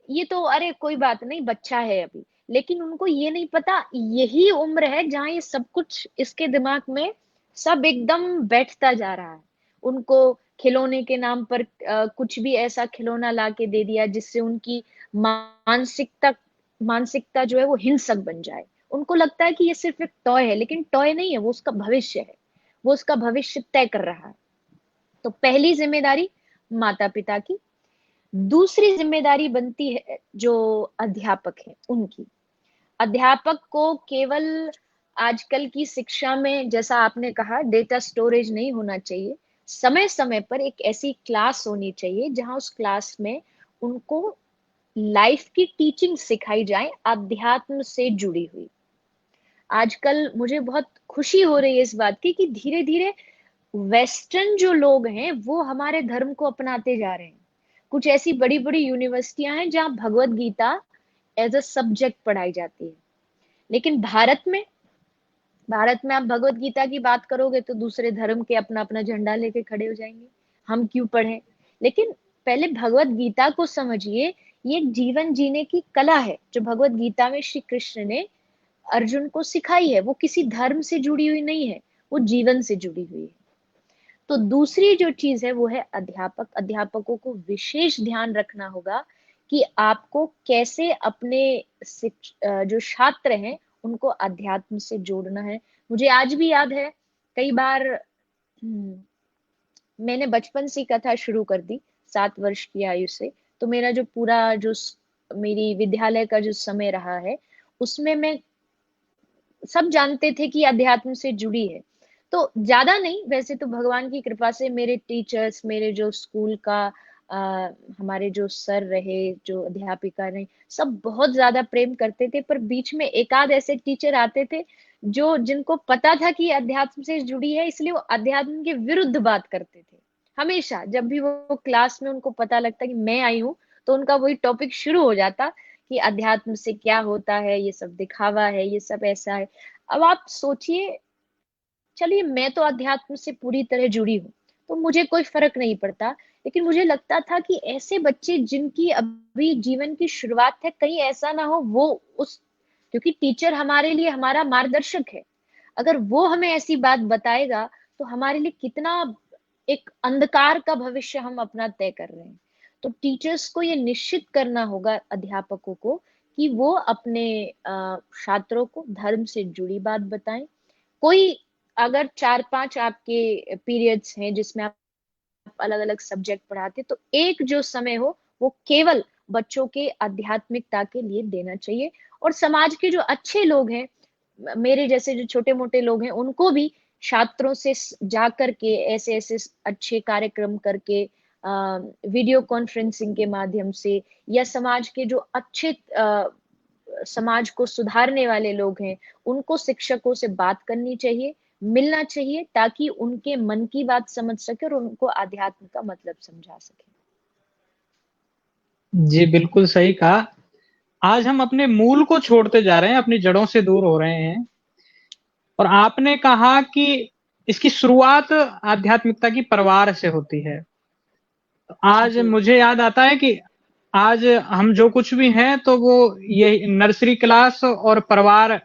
S5: ये तो अरे कोई बात नहीं, बच्चा है अभी। लेकिन उनको ये नहीं पता, यही उम्र है जहाँ ये सब कुछ इसके दिमाग में सब एकदम बैठता जा रहा है। उनको खिलौने के नाम पर कुछ भी ऐसा खिलौना ला के दे दिया जिससे उनकी मानसिकता मानसिकता जो है वो हिंसक बन जाए। उनको लगता है कि ये सिर्फ एक टॉय है, लेकिन टॉय नहीं है, वो उसका भविष्य है। वो उसका भविष्य तय कर रहा है। तो पहली जिम्मेदारी माता-पिता की। दूसरी जिम्मेदारी बनती है जो अध्यापक हैं उनकी। अध्यापक को केवल आजकल की शिक्षा में, जैसा आपने कहा, डेटा स्टोरेज नहीं होना चाहिए। समय-समय पर एक ऐसी क्लास होनी चाहिए जहाँ उस क्लास में उनको लाइफ की टीचिंग सिखाई जाए, अध्यात्म से जुड़ी हुई। आजकल मुझे बहुत खुशी हो रही है इस बात की कि धीरे-धीरे वेस्टर्न जो लोग हैं वो हमारे धर्म को अपनाते जा रहे हैं। कुछ ऐसी बड़ी-बड़ी यूनिवर्सिटियां हैं जहां Bhagavad Gita as a subject पढ़ाई जाती है। लेकिन भारत में आप भगवत गीता की बात करोगे तो दूसरे धर्म के अपना-अपना झंडा लेके खड़े हो जाएंगे। हम क्यों पढ़ें? लेकिन पहले भगवत गीता को समझिए, ये एक जीवन जीने की कला है जो भगवत गीता में श्री कृष्ण ने अर्जुन को सिखाई है। वो किसी धर्म से जुड़ी हुई नहीं है, वो जीवन से जुड़ी हुई है। तो दूसरी जो चीज है वो है अध्यापक। अध्यापकों को विशेष ध्यान रखना होगा कि आपको कैसे अपने जो छात्र हैं उनको अध्यात्म से जोड़ना है। मुझे आज भी याद है, कई बार मैंने बचपन से कथा शुरू कर दी 7 वर्ष की आयु से। तो मेरा जो पूरा जो मेरी विद्यालय का जो समय रहा है, उसमें मैं, सब जानते थे कि अध्यात्म से जुड़ी है। तो ज़्यादा नहीं, वैसे तो भगवान की कृपा से मेरे टीचर्स, मेरे जो स्कूल का अ, हमारे जो सर रहे, जो अध्यापिका रहे, सब बहुत ज़्यादा प्रेम करते थे, पर बीच में एक-आध ऐसे टीचर आते थे, जो जिनको पता था कि अध्यात्म से जुड़ी है, इसलिए वो अध्यात्म के विरुद्ध बात करते थे। हमेशा जब भी वो क्लास में उनको पता लगता कि मैं आई हूँ, तो उनका वही टॉपिक शुरू हो जाता कि अध्यात्म से क्या होता है, ये सब दिखावा है, ये सब ऐसा है। अब आप सोचिए, चलिए मैं तो अध्यात्म से पूरी तरह जुड़ी हूँ, तो मुझे कोई फ़र्क नहीं पड़ता। लेकिन मुझे लगता था कि ऐसे बच्चे जिनकी अभी जीवन की शुरुआत है, कहीं ऐसा ना हो वो उस, क्योंकि टीचर हमारे लिए हमारा मार्गदर्शक है। अगर वो हमें ऐसी बात बताएगा, तो हमारे लिए कितना एक अंधकार का भविष्य हम अपना तय कर रहे हैं। तो टीचर्स को ये निश्चित करना होगा, अध्यापकों को, कि वो अपने छात्रों को धर्म से जुड़ी बात बताएं। कोई अगर 4-5 आपके पीरियड्स हैं जिसमें आप अलग-अलग सब्जेक्ट पढ़ाते, तो एक जो समय हो वो केवल बच्चों के आध्यात्मिकता के लिए देना चाहिए। और समाज के जो अच्छे लोग हैं, मेरे जैसे जो छोटे-मोटे लोग हैं, उनको भी छात्रों से जा करके ऐसे-ऐसे अच्छे कार्यक्रम करके, वीडियो कॉन्फ्रेंसिंग के माध्यम से, या समाज के जो अच्छे समाज को सुधारने वाले लोग हैं, उनको शिक्षकों से बात करनी चाहिए, मिलना चाहिए, ताकि उनके मन की बात समझ सके और उनको आध्यात्म का मतलब समझा सके।
S4: जी बिल्कुल सही कहा। आज हम अपने मूल को छोड़ते जा रहे हैं, अपनी जड़ों से दूर हो रहे हैं। और आपने कहा कि इसकी शुरुआत आध्यात्मिकता की परिवार से होती है। आज
S5: जी
S4: मुझे याद आता है कि आज हम जो कुछ भी हैं तो वो ये नर्सरी क्लास और परिवार,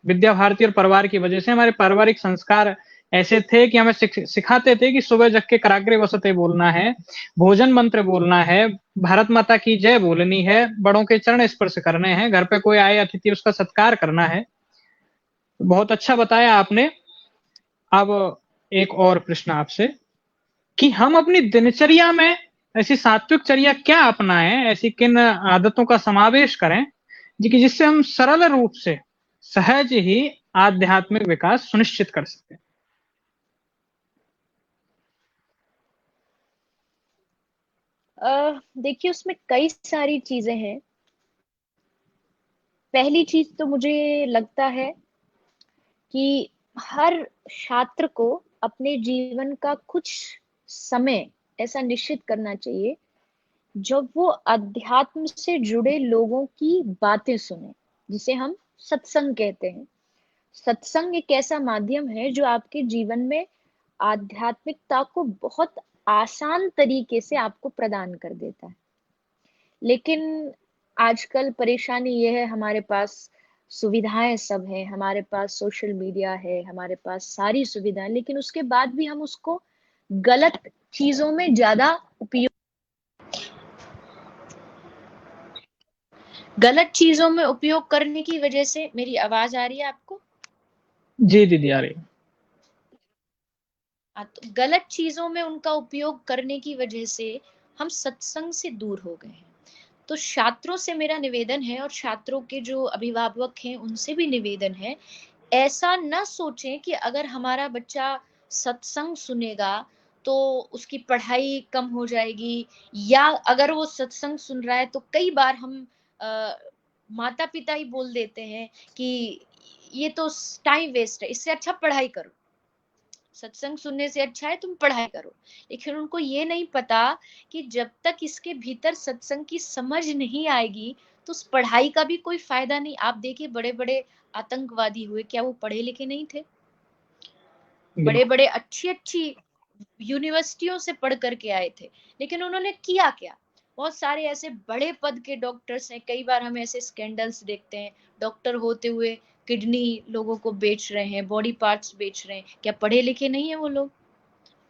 S4: विद्या भारती और परिवार की वजह से हमारे पारिवारिक संस्कार ऐसे थे कि हमें सिखाते थे कि सुबह जग के कराग्रे वसते बोलना है, भोजन मंत्र बोलना है, भारत माता की जय बोलनी है, बड़ों के चरण स्पर्श करने हैं, घर पे कोई आए अतिथि उसका सत्कार करना है। बहुत अच्छा बताया आपने। अब एक और प्रश्न आपसे कि हम अपनी दिनचर्या में ऐसी सात्विक चर्या क्या अपनाएं, ऐसी किन आदतों का समावेश करें जी कि जिससे हम सरल रूप से सहज ही आध्यात्मिक विकास सुनिश्चित कर सकें।
S5: देखिए उसमें कई सारी चीजें हैं। पहली चीज तो मुझे लगता है कि हर छात्र को अपने जीवन का कुछ समय ऐसा निश्चित करना चाहिए जब वो अध्यात्म से जुड़े लोगों की बातें सुने, जिसे हम सत्संग कहते हैं। सत्संग एक ऐसा माध्यम है जो आपके जीवन में आध्यात्मिकता को बहुत आसान तरीके से आपको प्रदान कर देता है। लेकिन आजकल परेशानी ये है, हमारे पास सुविधाएं सब हैं, हमारे पास सोशल मीडिया है, हमारे पास सारी सुविधाएं, लेकिन उसके बाद भी हम उसको गलत चीजों में ज्यादा उपयोग गलत चीजों में उपयोग करने की वजह से। मेरी आवाज आ रही है आपको?
S4: जी दीदी आ रही।
S5: तो गलत चीजों में उनका उपयोग करने की वजह से हम सत्संग से दूर हो गए हैं। तो छात्रों से मेरा निवेदन है, और छात्रों के जो अभिभावक हैं उनसे भी निवेदन है, ऐसा न सोचें कि अगर हमारा बच्चा सत्संग सुनेगा तो उसकी पढ़ाई कम हो जाएगी, या अगर वो सत्संग सुन रहा है तो कई बार हम माता पिता ही बोल देते हैं कि ये तो टाइम वेस्ट है, इससे अच्छा पढ़ाई करो, सत्संग सुनने से अच्छा है तुम पढ़ाई करो। लेकिन उनको ये नहीं पता कि जब तक इसके भीतर सत्संग की समझ नहीं आएगी तो उस पढ़ाई का भी कोई फायदा नहीं। आप देखिए बड़े बड़े आतंकवादी हुए, क्या वो पढ़े लिखे नहीं थे? बड़े
S4: बिल्कुल।
S5: बड़े अच्छी अच्छी यूनिवर्सिटियों से पढ़ करके आए थे, लेकिन उन्होंने किया क्या? बहुत सारे ऐसे बड़े पद के डॉक्टर्स हैं, कई बार हम ऐसे स्कैंडल्स देखते हैं, डॉक्टर होते हुए किडनी लोगों को बेच रहे हैं, बॉडी पार्ट्स बेच रहे हैं। क्या पढ़े लिखे नहीं है वो लोग?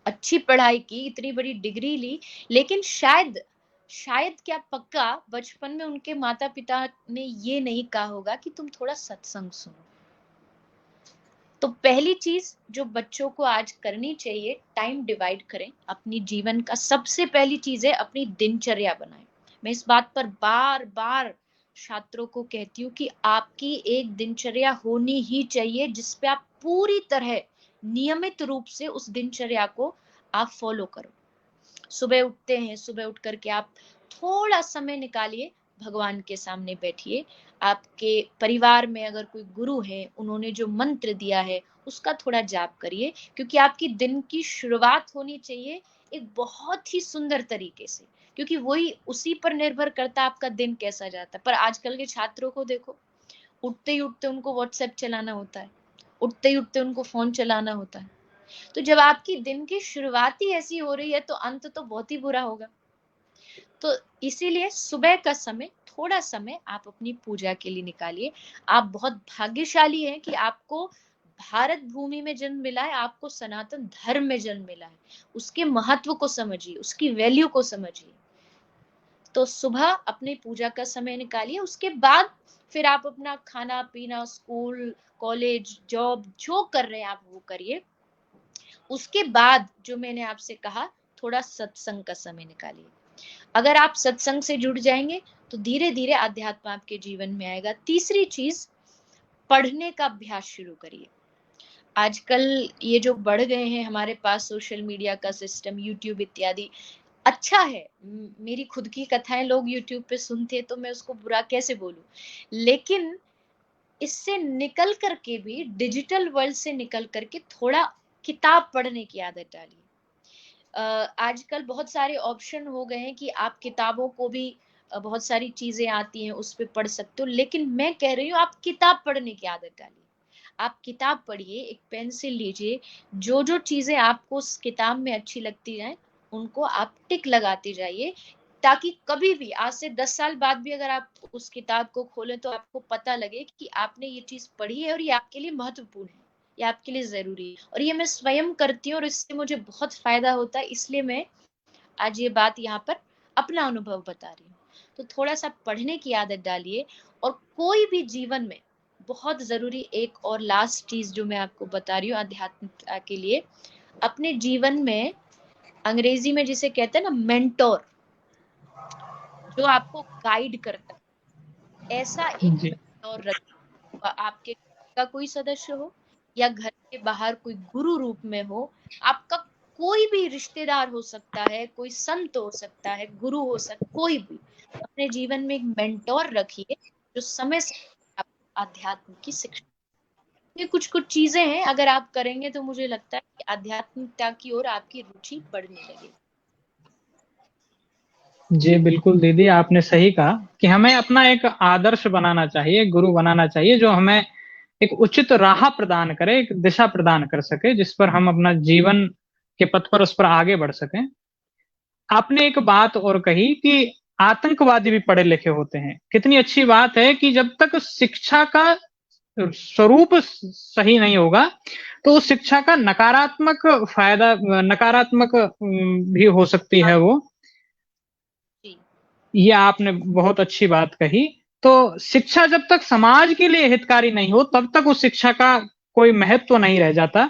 S5: अच्छी पढ़ाई की, इतनी बड़ी डिग्री ली, लेकिन शायद शायद क्या पक्का बचपन में उनके माता पिता ने ये नहीं कहा होगा कि तुम थोड़ा सत्संग सुनो। तो पहली चीज जो बच्चों को आज करनी चाहिए, टाइम डिवाइड करें अपनी जीवन का। सबसे पहली चीज है अपनी दिनचर्या बनाएं। मैं इस बात पर बार बार छात्रों को कहती हूँ कि आपकी एक दिनचर्या होनी ही चाहिए जिसपे आप पूरी तरह नियमित रूप से उस दिनचर्या को आप फॉलो करो। सुबह उठते हैं, सुबह उठ करके आप थोड़ा समय निकालिए, भगवान के सामने बैठिए। आपके परिवार में अगर कोई गुरु है, उन्होंने जो मंत्र दिया है उसका थोड़ा जाप करिए, क्योंकि आपकी दिन की शुरुआत होनी चाहिए एक बहुत ही सुंदर तरीके से, क्योंकि वही उसी पर निर्भर करता है आपका दिन कैसा जाता है। पर आजकल के छात्रों को देखो, उठते ही उठते उनको व्हाट्सएप चलाना होता है, उठते ही उठते उनको फोन चलाना होता है। तो जब आपकी दिन की शुरुआत ही ऐसी हो रही है तो अंत तो बहुत ही बुरा होगा। तो इसीलिए सुबह का समय, थोड़ा समय आप अपनी पूजा के लिए निकालिए। आप बहुत भाग्यशाली हैं कि आपको भारत भूमि में जन्म मिला है, आपको सनातन धर्म में जन्म मिला है। उसके महत्व को समझिए, उसकी वैल्यू को समझिए। तो सुबह अपनी पूजा का समय निकालिए, उसके बाद फिर आप अपना खाना पीना, स्कूल कॉलेज जॉब जो कर रहे हैं आप वो करिए। उसके बाद जो मैंने आपसे कहा, थोड़ा सत्संग का समय निकालिए। अगर आप सत्संग से जुड़ जाएंगे तो धीरे धीरे अध्यात्म आपके जीवन में आएगा। तीसरी चीज, पढ़ने का अभ्यास शुरू करिए। आजकल ये जो बढ़ गए हैं हमारे पास सोशल मीडिया का सिस्टम, यूट्यूब इत्यादि, अच्छा है। मेरी खुद की कथाएं लोग यूट्यूब पे सुनते हैं तो मैं उसको बुरा कैसे बोलूं, लेकिन इससे निकल करके भी, डिजिटल वर्ल्ड से निकल करके थोड़ा किताब पढ़ने की आदत डालिए। आजकल बहुत सारे ऑप्शन हो गए हैं कि आप किताबों को भी, बहुत सारी चीजें आती हैं उस पे पढ़ सकते हो, लेकिन मैं कह रही हूँ आप किताब पढ़ने की आदत डालिए। आप किताब पढ़िए, एक पेंसिल लीजिए, जो चीजें आपको उस किताब में अच्छी लगती हैं उनको आप टिक लगाते जाइए, ताकि कभी भी आज से 10 साल बाद भी अगर आप उस किताब को खोलें तो आपको पता लगे कि आपने ये चीज पढ़ी है और ये आपके लिए महत्वपूर्ण है, ये आपके लिए जरूरी है। और ये मैं स्वयं करती हूँ और इससे मुझे बहुत फायदा होता है, इसलिए मैं आज ये बात यहाँ पर अपना अनुभव बता रही हूँ। तो थोड़ा सा पढ़ने की आदत डालिए। और कोई भी जीवन में बहुत जरूरी एक और लास्ट चीज जो मैं आपको बता रही हूँ आध्यात्मिकता के लिए, अपने जीवन में अंग्रेजी में जिसे कहते हैं ना मेंटोर, जो आपको गाइड करता है, ऐसा एक
S4: जी
S5: मेंटोर रखिए। आपके घर का कोई सदस्य हो या घर के बाहर कोई गुरु रूप में हो, आपका कोई भी रिश्तेदार हो सकता है, कोई संत हो सकता है, गुरु हो सकता, कोई भी अपने जीवन में एक मेंटोर रखिए जो समय समय आपको आध्यात्म की शिक्षा। ये कुछ कुछ चीजें हैं, अगर आप करेंगे तो मुझे लगता है कि आध्यात्मिकता की ओर आपकी रुचि बढ़ने लगेगी।
S4: जी बिल्कुल दीदी, आपने सही कहा कि हमें अपना एक आदर्श बनाना चाहिए, गुरु बनाना चाहिए जो हमें एक उचित राह प्रदान करे, एक दिशा प्रदान कर सके जिस पर हम अपना जीवन के पथ पर उस पर आगे बढ़ सकें। आपने एक बात और कही कि आतंकवादी भी पढ़े लिखे होते हैं। कितनी अच्छी बात है कि जब तक शिक्षा का स्वरूप सही नहीं होगा तो उस शिक्षा का नकारात्मक फायदा, नकारात्मक भी हो सकती
S5: हाँ
S4: है वो।
S5: जी।
S4: ये आपने बहुत अच्छी बात कही। तो शिक्षा जब तक समाज के लिए हितकारी नहीं हो तब तक उस शिक्षा का कोई महत्व नहीं रह जाता।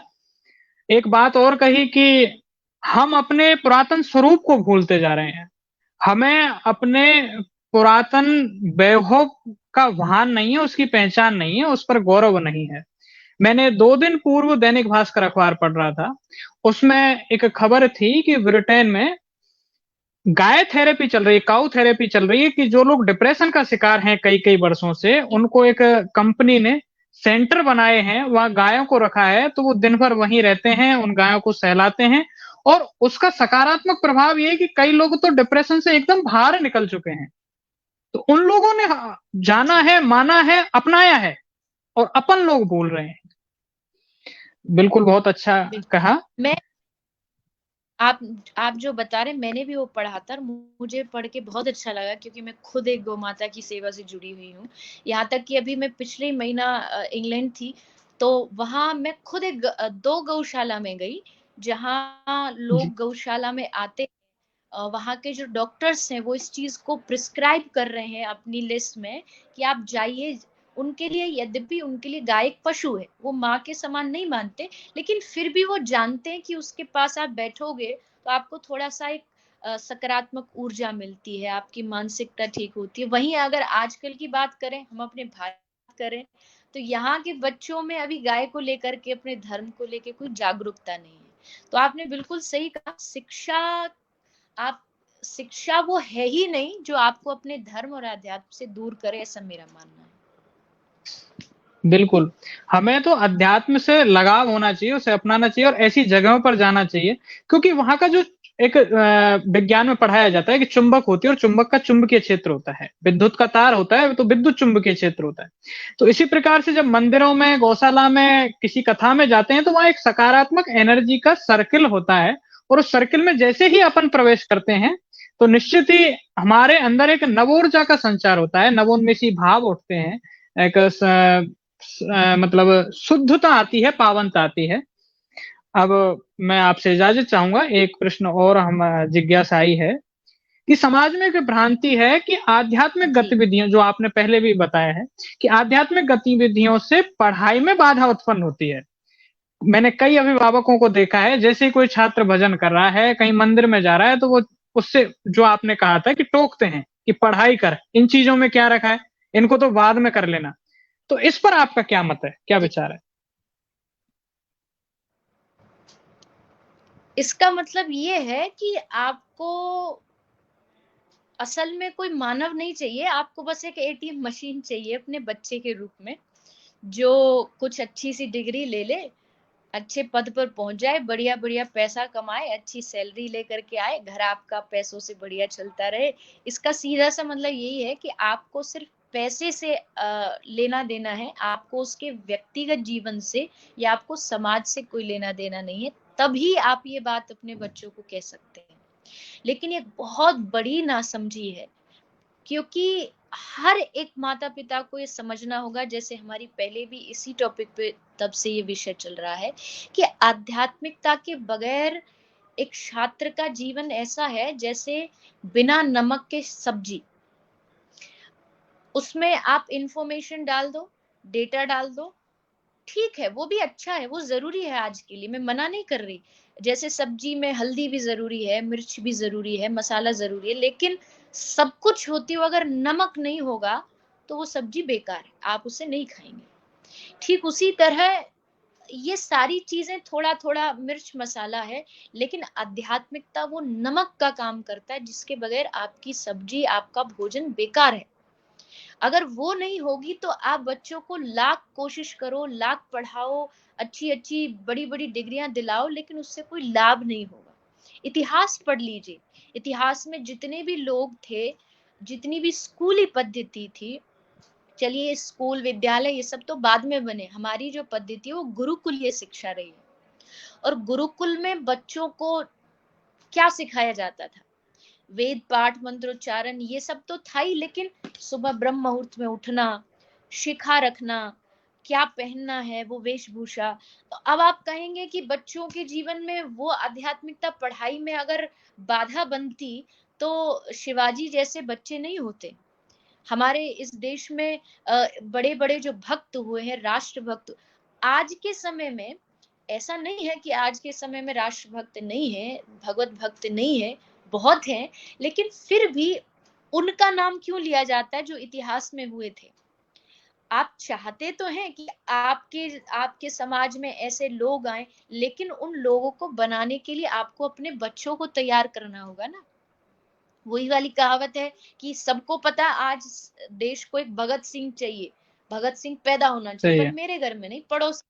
S4: एक बात और कही कि हम अपने पुरातन स्वरूप को भूलते जा रहे हैं। हमें अपने पुरातन वैभव का भान नहीं है, उसकी पहचान नहीं है, उस पर गौरव नहीं है। मैंने 2 दिन पूर्व दैनिक भास्कर अखबार पढ़ रहा था। उसमें एक खबर थी कि ब्रिटेन में गाय थेरेपी चल रही है, काऊ थेरेपी चल रही है कि जो लोग डिप्रेशन का शिकार हैं कई-कई वर्षों से, उनको एक कंपनी ने सेंटर बनाए हैं, वहाँ गायों को रखा है, तो वो दिन भर वहीं रहते हैं, उन गायों को सहलाते हैं और उसका सकारात्मक प्रभाव ये है कि कई लोग तो डिप्रेशन से एकदम बाहर निकल चुके हैं। तो उन लोगों ने जाना
S5: जी
S4: है, माना है, अपनाया है और अपन लोग भूल रहे हैं। बिल्कुल, बहुत अच्छा
S5: बिल्कुल।
S4: कहा।
S5: मैं आप आप जो बता रहे हैं मैंने भी वो पढ़ा था और मुझे पढ़ के बहुत अच्छा लगा, क्योंकि मैं खुद एक गौ माता की सेवा से जुड़ी हुई हूँ। यहाँ तक कि अभी मैं पिछले महीना इंग्लैंड थी, तो वहाँ मैं खुद 2 गौशाला में गई, जहाँ
S4: जी,
S5: लोग गौशाला में आते, वहाँ के जो डॉक्टर्स हैं वो इस चीज़ को प्रिस्क्राइब कर रहे हैं अपनी लिस्ट में कि आप जाइए। उनके लिए, यद्यपि उनके लिए गाय एक पशु है, वो माँ के समान नहीं मानते, लेकिन फिर भी वो जानते हैं कि उसके पास आप बैठोगे तो आपको थोड़ा-सा एक सकारात्मक ऊर्जा मिलती है, आपकी मानसिकता ठीक होती है। वहीं अगर आजकल की बात करें, हम अपने भारत की करें, तो यहाँ के बच्चों में अभी गाय को लेकर के, अपने धर्म को लेके कोई जागरूकता नहीं है। तो आपने बिल्कुल सही कहा, आप शिक्षा वो है ही नहीं जो आपको अपने धर्म और अध्यात्म से दूर करे, ऐसा मेरा मानना है।
S4: बिल्कुल। हमें तो अध्यात्म से लगाव होना चाहिए, उसे अपनाना चाहिए और ऐसी जगहों पर जाना चाहिए क्योंकि वहाँ का जो एक विज्ञान में पढ़ाया जाता है कि चुंबक होती है और चुंबक का चुंबकीय क्षेत्र होता है। विद्युत का तार होता है तो विद्युत चुंबकीय क्षेत्र होता है। तो इसी प्रकार से जब मंदिरों में, गौशाला में, किसी कथा में जाते हैं तो वहाँ एक सकारात्मक एनर्जी का सर्किल होता है और उस सर्किल में जैसे ही अपन प्रवेश करते हैं तो निश्चित ही हमारे अंदर एक नवोर्जा का संचार होता है, नवोन्मेषी भाव उठते हैं। एक मतलब शुद्धता आती है, पावनता आती है। अब मैं आपसे इजाज़त चाहूँगा, एक प्रश्न और हम जिज्ञासा आई है कि समाज में एक भ्रांति है कि आध्यात्मिक
S5: जी।
S4: गतिविधियाँ जो आपने पहले भी बताया है कि आध्यात्मिक गतिविधियों से पढ़ाई में बाधा उत्पन्न होती है। मैंने कई अभिभावकों को देखा है, जैसे ही कोई छात्र भजन कर रहा है, कहीं मंदिर में जा रहा है, तो वो उससे जो आपने कहा था कि टोकते हैं कि पढ़ाई कर, इन चीज़ों में क्या रखा है? इनको तो बाद में कर लेना। तो इस पर आपका क्या मत है? क्या
S5: जी।
S4: विचार है?
S5: इसका मतलब ये है कि आपको असल में कोई मानव नहीं चाहिए, आपको बस एक एटीएम मशीन चाहिए अपने बच्चे के रूप में, जो कुछ अच्छी सी डिग्री ले ले, अच्छे पद पर पहुंच जाए, बढ़िया बढ़िया पैसा कमाए, अच्छी सैलरी लेकर के आए, घर आपका पैसों से बढ़िया चलता रहे। इसका सीधा सा मतलब यही है कि आपको सिर्फ पैसे से लेना देना है, आपको उसके व्यक्तिगत जीवन से या आपको समाज से कोई लेना देना नहीं है, तभी आप ये बात अपने बच्चों को कह सकते हैं। लेकिन ये बहुत बड़ी नासमझी है, क्योंकि हर एक माता पिता को ये समझना होगा, जैसे हमारी पहले भी इसी टॉपिक पे तब से ये विषय चल रहा है, कि आध्यात्मिकता के बगैर एक छात्र का जीवन ऐसा है जैसे बिना नमक के सब्जी। उसमें आप इंफॉर्मेशन डाल दो, डेटा डाल दो, ठीक है, वो भी अच्छा है, वो जरूरी है आज के लिए, मैं मना नहीं कर रही। जैसे सब्जी में हल्दी भी जरूरी है, मिर्च भी जरूरी है, मसाला जरूरी है, लेकिन सब कुछ होते हुए अगर नमक नहीं होगा तो वो सब्जी बेकार है, आप उसे नहीं खाएंगे। ठीक उसी तरह ये सारी चीजें थोड़ा थोड़ा मिर्च मसाला है, लेकिन आध्यात्मिकता वो नमक का काम करता है, जिसके बगैर आपकी सब्जी, आपका भोजन बेकार है। अगर वो नहीं होगी तो आप बच्चों को लाख कोशिश करो, लाख पढ़ाओ, अच्छी अच्छी बड़ी बड़ी डिग्रियां दिलाओ, लेकिन उससे कोई लाभ नहीं होगा। इतिहास पढ़ लीजिए, इतिहास में जितने भी लोग थे, जितनी भी स्कूली पद्धति थी, चलिए स्कूल विद्यालय ये सब तो बाद में बने, हमारी जो पद्धति है वो गुरुकुलीय शिक्षा रही है। और गुरुकुल में बच्चों को क्या सिखाया जाता था? वेद पाठ मंत्रोच्चारण ये सब तो था ही, लेकिन सुबह ब्रह्म मुहूर्त में उठना, शिखा रखना, क्या पहनना है, वो वेशभूषा। तो अब आप कहेंगे कि बच्चों के जीवन में वो आध्यात्मिकता पढ़ाई में अगर बाधा बनती तो शिवाजी जैसे बच्चे नहीं होते। हमारे इस देश में बड़े बड़े जो भक्त हुए हैं, राष्ट्रभक्त, आज के समय में ऐसा नहीं है कि आज के समय में राष्ट्रभक्त नहीं है, भगवत भक्त नहीं है, बहुत हैं, लेकिन फिर भी उनका नाम क्यों लिया जाता है जो इतिहास में हुए थे? आप चाहते तो हैं कि आपके समाज में ऐसे लोग आए, लेकिन उन लोगों को बनाने के लिए आपको अपने बच्चों को तैयार करना होगा ना। वही वाली कहावत है कि सबको पता आज देश को एक भगत सिंह चाहिए, भगत सिंह पैदा होना चाहिए,
S4: सही
S5: पर
S4: है।
S5: मेरे घर में नहीं, पड़ोस।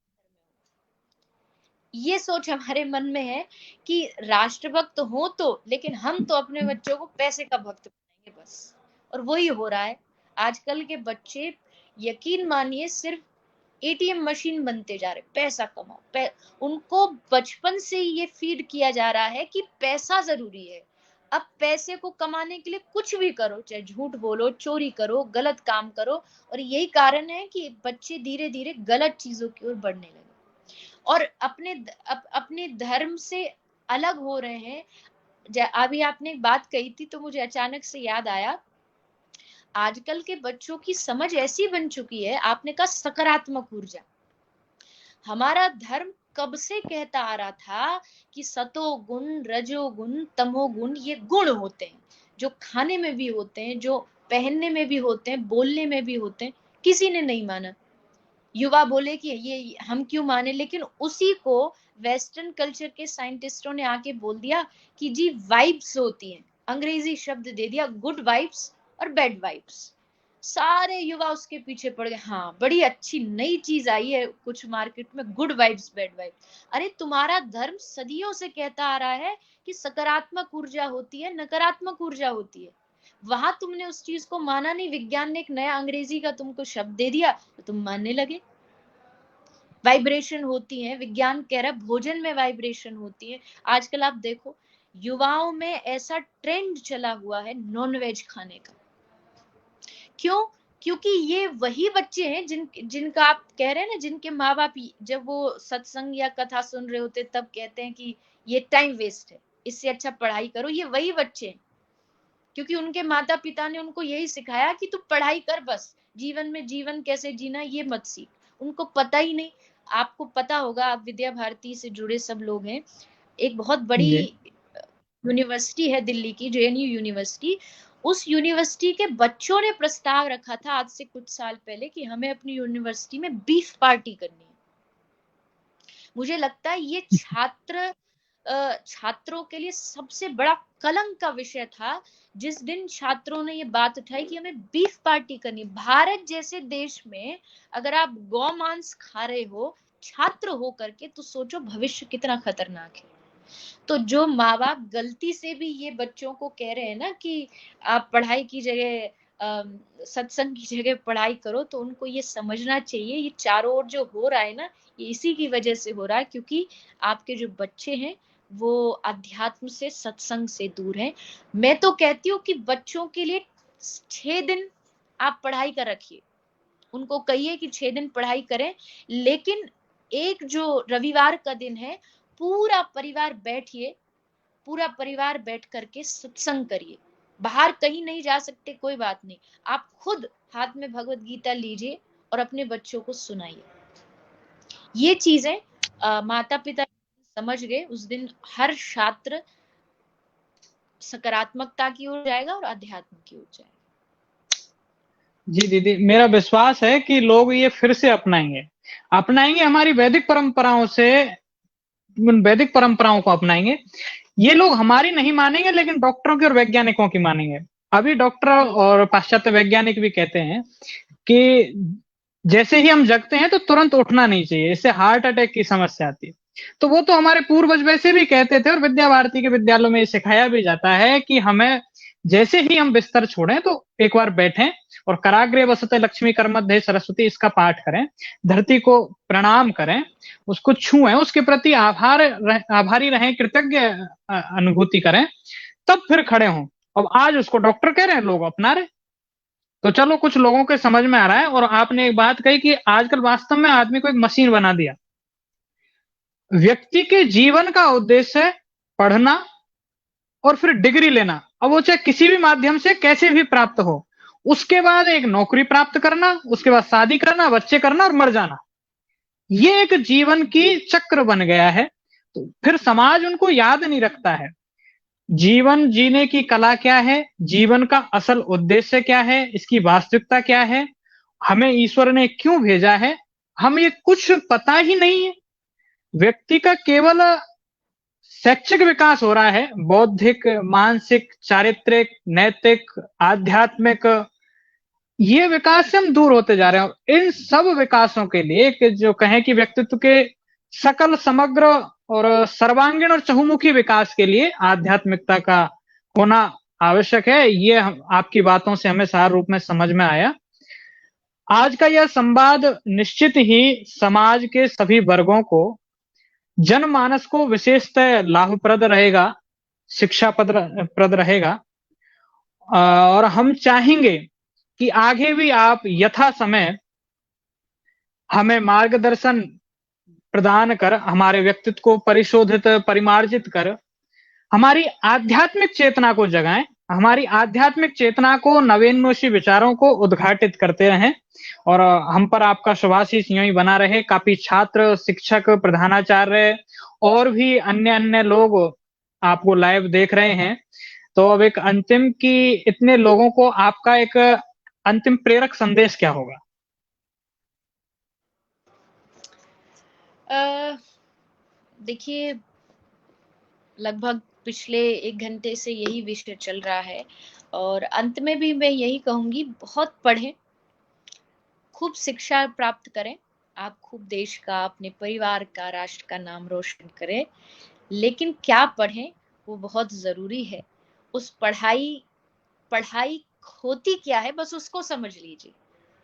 S5: ये सोच हमारे मन में है कि राष्ट्रभक्त हो तो, लेकिन हम तो अपने बच्चों को पैसे का भक्त बनाएंगे बस। और वही हो रहा है। आजकल के बच्चे, यकीन मानिए, सिर्फ एटीएम मशीन बनते जा रहे, पैसा कमाओ। उनको बचपन से ही ये फीड किया जा रहा है कि पैसा जरूरी है। अब पैसे को कमाने के लिए कुछ भी करो, चाहे झूठ बोलो, चोरी करो, गलत काम करो, और यही कारण है कि बच्चे धीरे धीरे गलत चीजों की ओर बढ़ने लगे और अपने धर्म से अलग हो रहे हैं। अभी आपने एक बात कही थी तो मुझे अचानक से याद आया, आजकल के बच्चों की समझ ऐसी बन चुकी है, आपने कहा सकारात्मक ऊर्जा। हमारा धर्म कब से कहता आ रहा था कि सतोगुण, रजोगुण, तमोगुण ये गुण होते हैं, जो खाने में भी होते हैं, जो पहनने में भी होते हैं, बोलने में भी होते हैं। किसी ने नहीं माना। युवा बोले कि ये हम क्यों माने, लेकिन उसी को वेस्टर्न कल्चर के साइंटिस्टों ने आके बोल दिया कि जी वाइब्स होती हैं, अंग्रेजी शब्द दे दिया, गुड वाइब्स और बैड वाइब्स। सारे युवा उसके पीछे पड़ गए, हाँ बड़ी अच्छी नई चीज आई है कुछ मार्केट में, गुड वाइब्स बैड वाइब्स। अरे तुम्हारा धर्म सदियों से कहता आ रहा है कि सकारात्मक ऊर्जा होती है, नकारात्मक ऊर्जा होती है। वहां तुमने उस चीज को माना नहीं, विज्ञान ने एक नया अंग्रेजी का तुमको शब्द दे दिया तो तुम मानने लगे। वाइब्रेशन होती है, विज्ञान कह रहा है भोजन में वाइब्रेशन होती है। आजकल आप देखो युवाओं में ऐसा ट्रेंड चला हुआ है नॉनवेज खाने का। क्यों? क्योंकि ये वही बच्चे हैं जिनका आप कह रहे हैं ना, जिनके माँ बाप जब वो सत्संग या कथा सुन रहे होते तब कहते हैं कि ये टाइम वेस्ट है, इससे अच्छा पढ़ाई करो। ये वही बच्चे हैं, क्योंकि उनके माता पिता ने उनको यही सिखाया कि तू पढ़ाई कर, बस जीवन में जीवन कैसे जीना ये मत सीख। उनको पता ही नहीं। आपको पता होगा, आप विद्या भारती से जुड़े सब लोग हैं, एक बहुत बड़ी
S4: जी।
S5: यूनिवर्सिटी है दिल्ली की, जेएनयू यूनिवर्सिटी। उस यूनिवर्सिटी के बच्चों ने प्रस्ताव रखा था आज से कुछ साल पहले कि हमें अपनी यूनिवर्सिटी में बीफ पार्टी करनी है। मुझे लगता है ये छात्रों के लिए सबसे बड़ा कलंक का विषय था जिस दिन छात्रों ने ये बात उठाई कि हमें बीफ पार्टी करनी। भारत जैसे देश में अगर आप गौ मांस खा रहे हो छात्र हो करके, तो सोचो भविष्य कितना खतरनाक है। तो जो माँ बाप गलती से भी ये बच्चों को कह रहे हैं ना कि आप पढ़ाई की जगह सत्संग की जगह पढ़ाई करो, तो उनको ये समझना चाहिए ये चारों ओर जो हो रहा है ना, ये इसी की वजह से हो रहा है, क्योंकि आपके जो बच्चे हैं वो अध्यात्म से, सत्संग से दूर हैं। मैं तो कहती हूँ कि बच्चों के लिए 6 दिन आप पढ़ाई का रखिए, उनको कहिए कि 6 दिन पढ़ाई करें, लेकिन एक जो रविवार का दिन है, पूरा परिवार बैठिए, पूरा परिवार बैठ करके सत्संग करिए। बाहर कहीं नहीं जा सकते, कोई बात नहीं, आप खुद हाथ में भगवत गीता लीजिए और अपने बच्चों को सुनाइए। ये चीजें माता पिता समझ गए, उस दिन हर छात्र सकारात्मकता की ओर जाएगा और अध्यात्म की ओर जाएगा।
S4: जी दीदी, मेरा विश्वास है कि लोग ये फिर से अपनाएंगे हमारी वैदिक परंपराओं से, उन वैदिक परंपराओं को अपनाएंगे। ये लोग हमारी नहीं मानेंगे, लेकिन डॉक्टरों की और वैज्ञानिकों की मानेंगे। अभी डॉक्टर और पाश्चात्य वैज्ञानिक भी कहते हैं कि जैसे ही हम जगते हैं तो तुरंत उठना नहीं चाहिए, इससे हार्ट अटैक की समस्या आती है। तो वो तो हमारे पूर्वज वैसे भी कहते थे, और विद्या भारती के विद्यालयों में सिखाया भी जाता है कि हमें जैसे ही हम बिस्तर छोड़ें तो एक बार बैठें और कराग्रे वसते लक्ष्मी करमध्य सरस्वती इसका पाठ करें, धरती को प्रणाम करें, उसको छुएं, उसके प्रति आभारी रहें, कृतज्ञ अनुभूति करें, तब फिर खड़े हों। अब आज उसको डॉक्टर कह रहे हैं, लोग अपना रहे। तो चलो, कुछ लोगों के समझ में आ रहा है। और आपने एक बात कही कि आजकल वास्तव में आदमी को एक मशीन बना दिया। व्यक्ति के जीवन का उद्देश्य है पढ़ना और फिर डिग्री लेना, अब वो चाहे किसी भी माध्यम से कैसे भी प्राप्त हो, उसके बाद एक नौकरी प्राप्त करना, उसके बाद शादी करना, बच्चे करना और मर जाना। ये एक जीवन की चक्र बन गया है। तो फिर समाज उनको याद नहीं रखता है जीवन जीने की कला क्या है, जीवन का असल उद्देश्य क्या है, इसकी वास्तविकता क्या है, हमें ईश्वर ने क्यों भेजा है, हम ये कुछ पता ही नहीं है। व्यक्ति का केवल शैक्षिक विकास हो रहा है, बौद्धिक, मानसिक, चारित्रिक, नैतिक, आध्यात्मिक, ये विकास से हम दूर होते जा रहे हैं। और इन सब विकासों के लिए, कि जो कहें कि व्यक्तित्व के सकल, समग्र और सर्वांगीण और चहुमुखी विकास के लिए आध्यात्मिकता का होना आवश्यक है। ये आपकी बातों से हमें सार रूप में समझ में आया। आज का यह संवाद निश्चित ही समाज के सभी वर्गों को, जनमानस को विशेषतः लाभप्रद रहेगा, शिक्षाप्रद रहेगा। और हम चाहेंगे कि आगे भी आप यथा समय हमें मार्गदर्शन प्रदान कर, हमारे व्यक्तित्व को परिशोधित, परिमार्जित कर, हमारी आध्यात्मिक चेतना को जगाएं, हमारी आध्यात्मिक चेतना को, नवीनमोशी विचारों को उद्घाटित करते रहें। और हम पर आपका शुभाशीष यूं ही बना रहे। काफी छात्र, शिक्षक, प्रधानाचार्य और भी अन्य लोग आपको लाइव देख रहे हैं। तो अब एक अंतिम की, इतने लोगों को आपका एक अंतिम प्रेरक संदेश क्या होगा?
S5: देखिए, लगभग पिछले 1 घंटे से यही विषय चल रहा है, और अंत में भी मैं यही कहूंगी, बहुत पढ़ें, खूब शिक्षा प्राप्त करें, आप खूब देश का, अपने परिवार का, राष्ट्र का नाम रोशन करें। लेकिन क्या पढ़ें वो बहुत जरूरी है। उस पढ़ाई होती क्या है, बस उसको समझ लीजिए।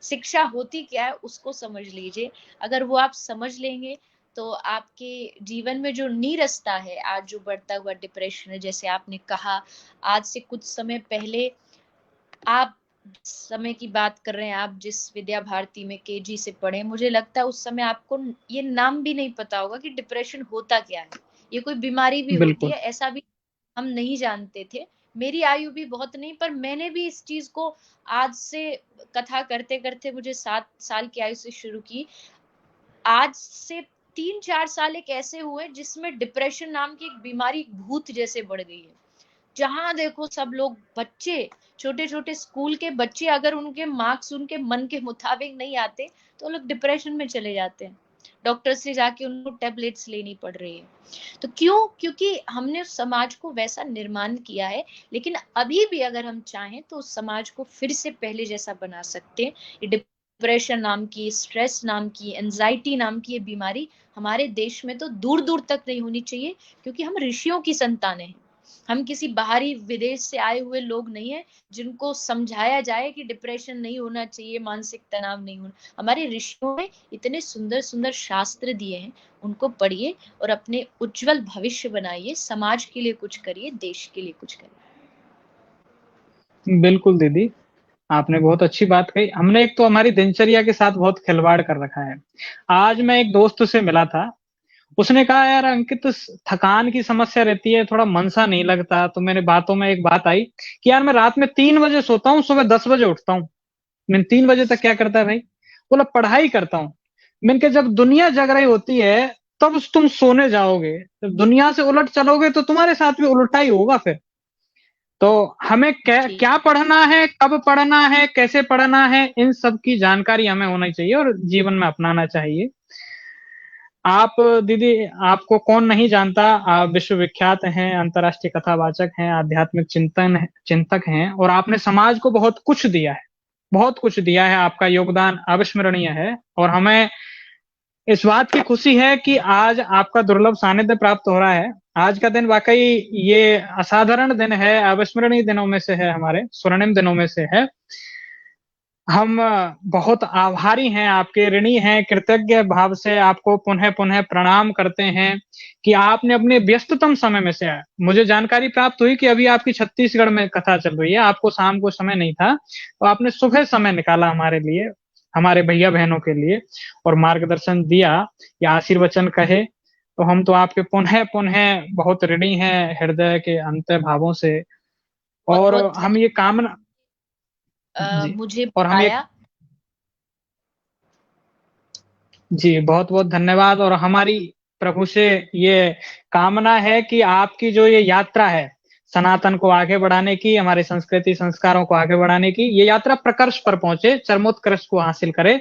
S5: शिक्षा होती क्या है उसको समझ लीजिए। अगर वो आप समझ लेंगे तो आपके जीवन में जो नीरसता है, आज जो बढ़ता हुआ डिप्रेशन है, जैसे आपने कहा, आज से कुछ समय पहले, आप समय की बात कर रहे हैं, आप जिस विद्या भारती में केजी से पढ़े, मुझे लगता है उस समय आपको ये नाम भी नहीं पता होगा कि डिप्रेशन होता क्या है, ये कोई बीमारी भी होती
S4: बिल्कुल।
S5: है, ऐसा भी हम नहीं जानते थे। मेरी आयु भी बहुत नहीं, पर मैंने भी इस चीज को आज से, कथा करते करते मुझे 7 साल की आयु से शुरू की, आज से 3-4 साल एक ऐसे हुए जिसमें डिप्रेशन नाम की एक बीमारी भूत जैसे बढ़ गई है। जहां देखो सब लोग, बच्चे, छोटे छोटे स्कूल के बच्चे, अगर उनके मार्क्स उनके मन के मुताबिक नहीं आते तो लोग डिप्रेशन में चले जाते हैं, डॉक्टर से जाके उनको टेबलेट्स लेनी पड़ रही है। तो क्यों? क्योंकि हमने उस समाज को वैसा निर्माण किया है। लेकिन अभी भी अगर हम चाहें तो उस समाज को फिर से पहले जैसा बना सकते हैं। ये डिप्रेशन नाम की, स्ट्रेस नाम की, एंजाइटी नाम की ये बीमारी हमारे देश में तो दूर दूर तक नहीं होनी चाहिए, क्योंकि हम ऋषियों की संतानें हैं। हम किसी बाहरी विदेश से आए हुए लोग नहीं है जिनको समझाया जाए कि डिप्रेशन नहीं होना चाहिए, मानसिक तनाव नहीं होना। हमारे ऋषियों ने इतने सुंदर सुंदर शास्त्र दिए हैं, उनको पढ़िए और अपने उज्जवल भविष्य बनाइए, समाज के लिए कुछ करिए, देश के लिए कुछ करिए।
S4: बिल्कुल दीदी, आपने बहुत अच्छी बात कही। हमने एक तो हमारी दिनचर्या के साथ बहुत खिलवाड़ कर रखा है। आज मैं एक दोस्त से मिला था, उसने कहा यार अंकित थकान की समस्या रहती है, थोड़ा मन सा नहीं लगता। तो मेरे बातों में एक बात आई कि यार मैं रात में 3 बजे सोता हूँ, सुबह 10 बजे उठता हूँ। मैंने 3 बजे तक क्या करता है भाई? बोला पढ़ाई करता हूँ। मैंने कहा जब दुनिया जग रही होती है तब तुम सोने जाओगे, जब दुनिया से उलट चलोगे तो तुम्हारे साथ भी उल्टा ही होगा फिर। तो हमें क्या
S5: जी।
S4: क्या पढ़ना है, कब पढ़ना है, कैसे पढ़ना है, इन सब की जानकारी हमें होनी चाहिए और जीवन में अपनाना चाहिए। आप दीदी, आपको कौन नहीं जानता, आप विश्वविख्यात हैं, अंतर्राष्ट्रीय कथावाचक हैं, आध्यात्मिक चिंतक हैं और आपने समाज को बहुत कुछ दिया है, बहुत कुछ दिया है। आपका योगदान अविस्मरणीय है और हमें इस बात की खुशी है कि आज आपका दुर्लभ सानिध्य प्राप्त हो रहा है। आज का दिन वाकई ये असाधारण दिन है, अविस्मरणीय दिनों में से है, हमारे स्वर्णिम दिनों में से है। हम बहुत आभारी हैं, आपके ऋणी हैं, कृतज्ञ भाव से आपको पुनः-पुनः प्रणाम करते हैं कि आपने अपने व्यस्ततम समय में से, मुझे जानकारी प्राप्त हुई कि अभी आपकी छत्तीसगढ़ में कथा चल रही है, आपको शाम को समय नहीं था, तो आपने सुबह समय निकाला हमारे लिए, हमारे भैया-बहनों के लिए और मार्गदर्शन दिया या आशीर्वचन कहे, तो हम तो आपके पुनः-पुनः बहुत ऋणी हैं हृदय के अंतः भावों से।
S5: बहुत
S4: और
S5: बहुत
S4: हम ये कामना जी,
S5: मुझे
S4: और हम ये
S5: बताया।
S4: जी, बहुत-बहुत धन्यवाद और हमारी प्रभु से ये कामना है कि आपकी जो ये यात्रा है, सनातन को आगे बढ़ाने की, हमारे संस्कृति संस्कारों को आगे बढ़ाने की, ये यात्रा प्रकर्ष पर पहुँचे, चरमोत्कर्ष को हासिल करे।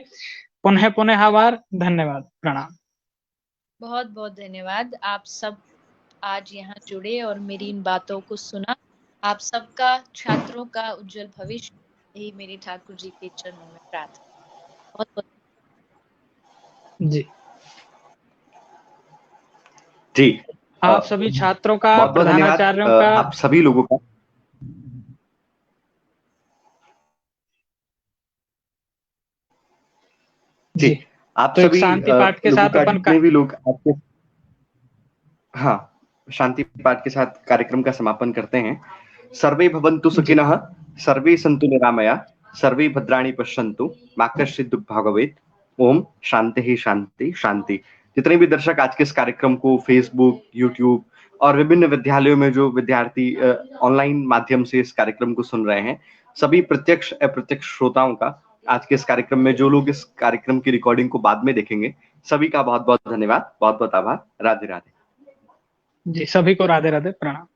S4: पुनः-पुनः आभार, धन्यवाद, प्रणाम।
S5: बहुत बहुत धन्यवाद। आप सब आज यहाँ जुड़े और मेरी इन बातों को सुना। आप सबका, छात्रों का उज्जवल भविष्य, यही मेरी ठाकुर जी के चरणों में प्रार्थना। बहुत बहुत
S4: जी।
S1: जी,
S4: आप सभी छात्रों का,
S1: बहुत-बहुत धन्यवाद
S4: प्रधानाचार्यों का
S1: आप सभी लोगों का। जी,
S4: जी,
S1: आप
S4: तो एक
S1: सभी
S4: शांति पाठ के
S1: लोगों
S4: साथ
S1: का,
S4: अपन का
S1: जितने भी लोग आपके, हाँ, शांति पाठ के साथ कार्यक्रम का समापन करते हैं। सर्वे भवन्तु
S4: जी,
S1: सुखिनः, सर्वे सन्तु निरामया, सर्वे भद्राणि पश्यन्तु, मा कश्चित् दुःखभाग् भवेत्। ओम शांति ही शांति शांति। जितने भी दर्शक आज के इस कार्यक्रम को फेसबुक, यूट्यूब और विभिन्न विद्यालयों में जो विद्यार्थी ऑनलाइन माध्यम से इस कार्यक्रम को सुन रहे हैं, सभी प्रत्यक्ष अप्रत्यक्ष श्रोताओं का, आज के इस कार्यक्रम में जो लोग इस कार्यक्रम की रिकॉर्डिंग को बाद में देखेंगे, सभी का बहुत बहुत धन्यवाद, बहुत बहुत आभार। राधे राधे।
S4: जी, सभी को राधे-राधे, प्रणाम।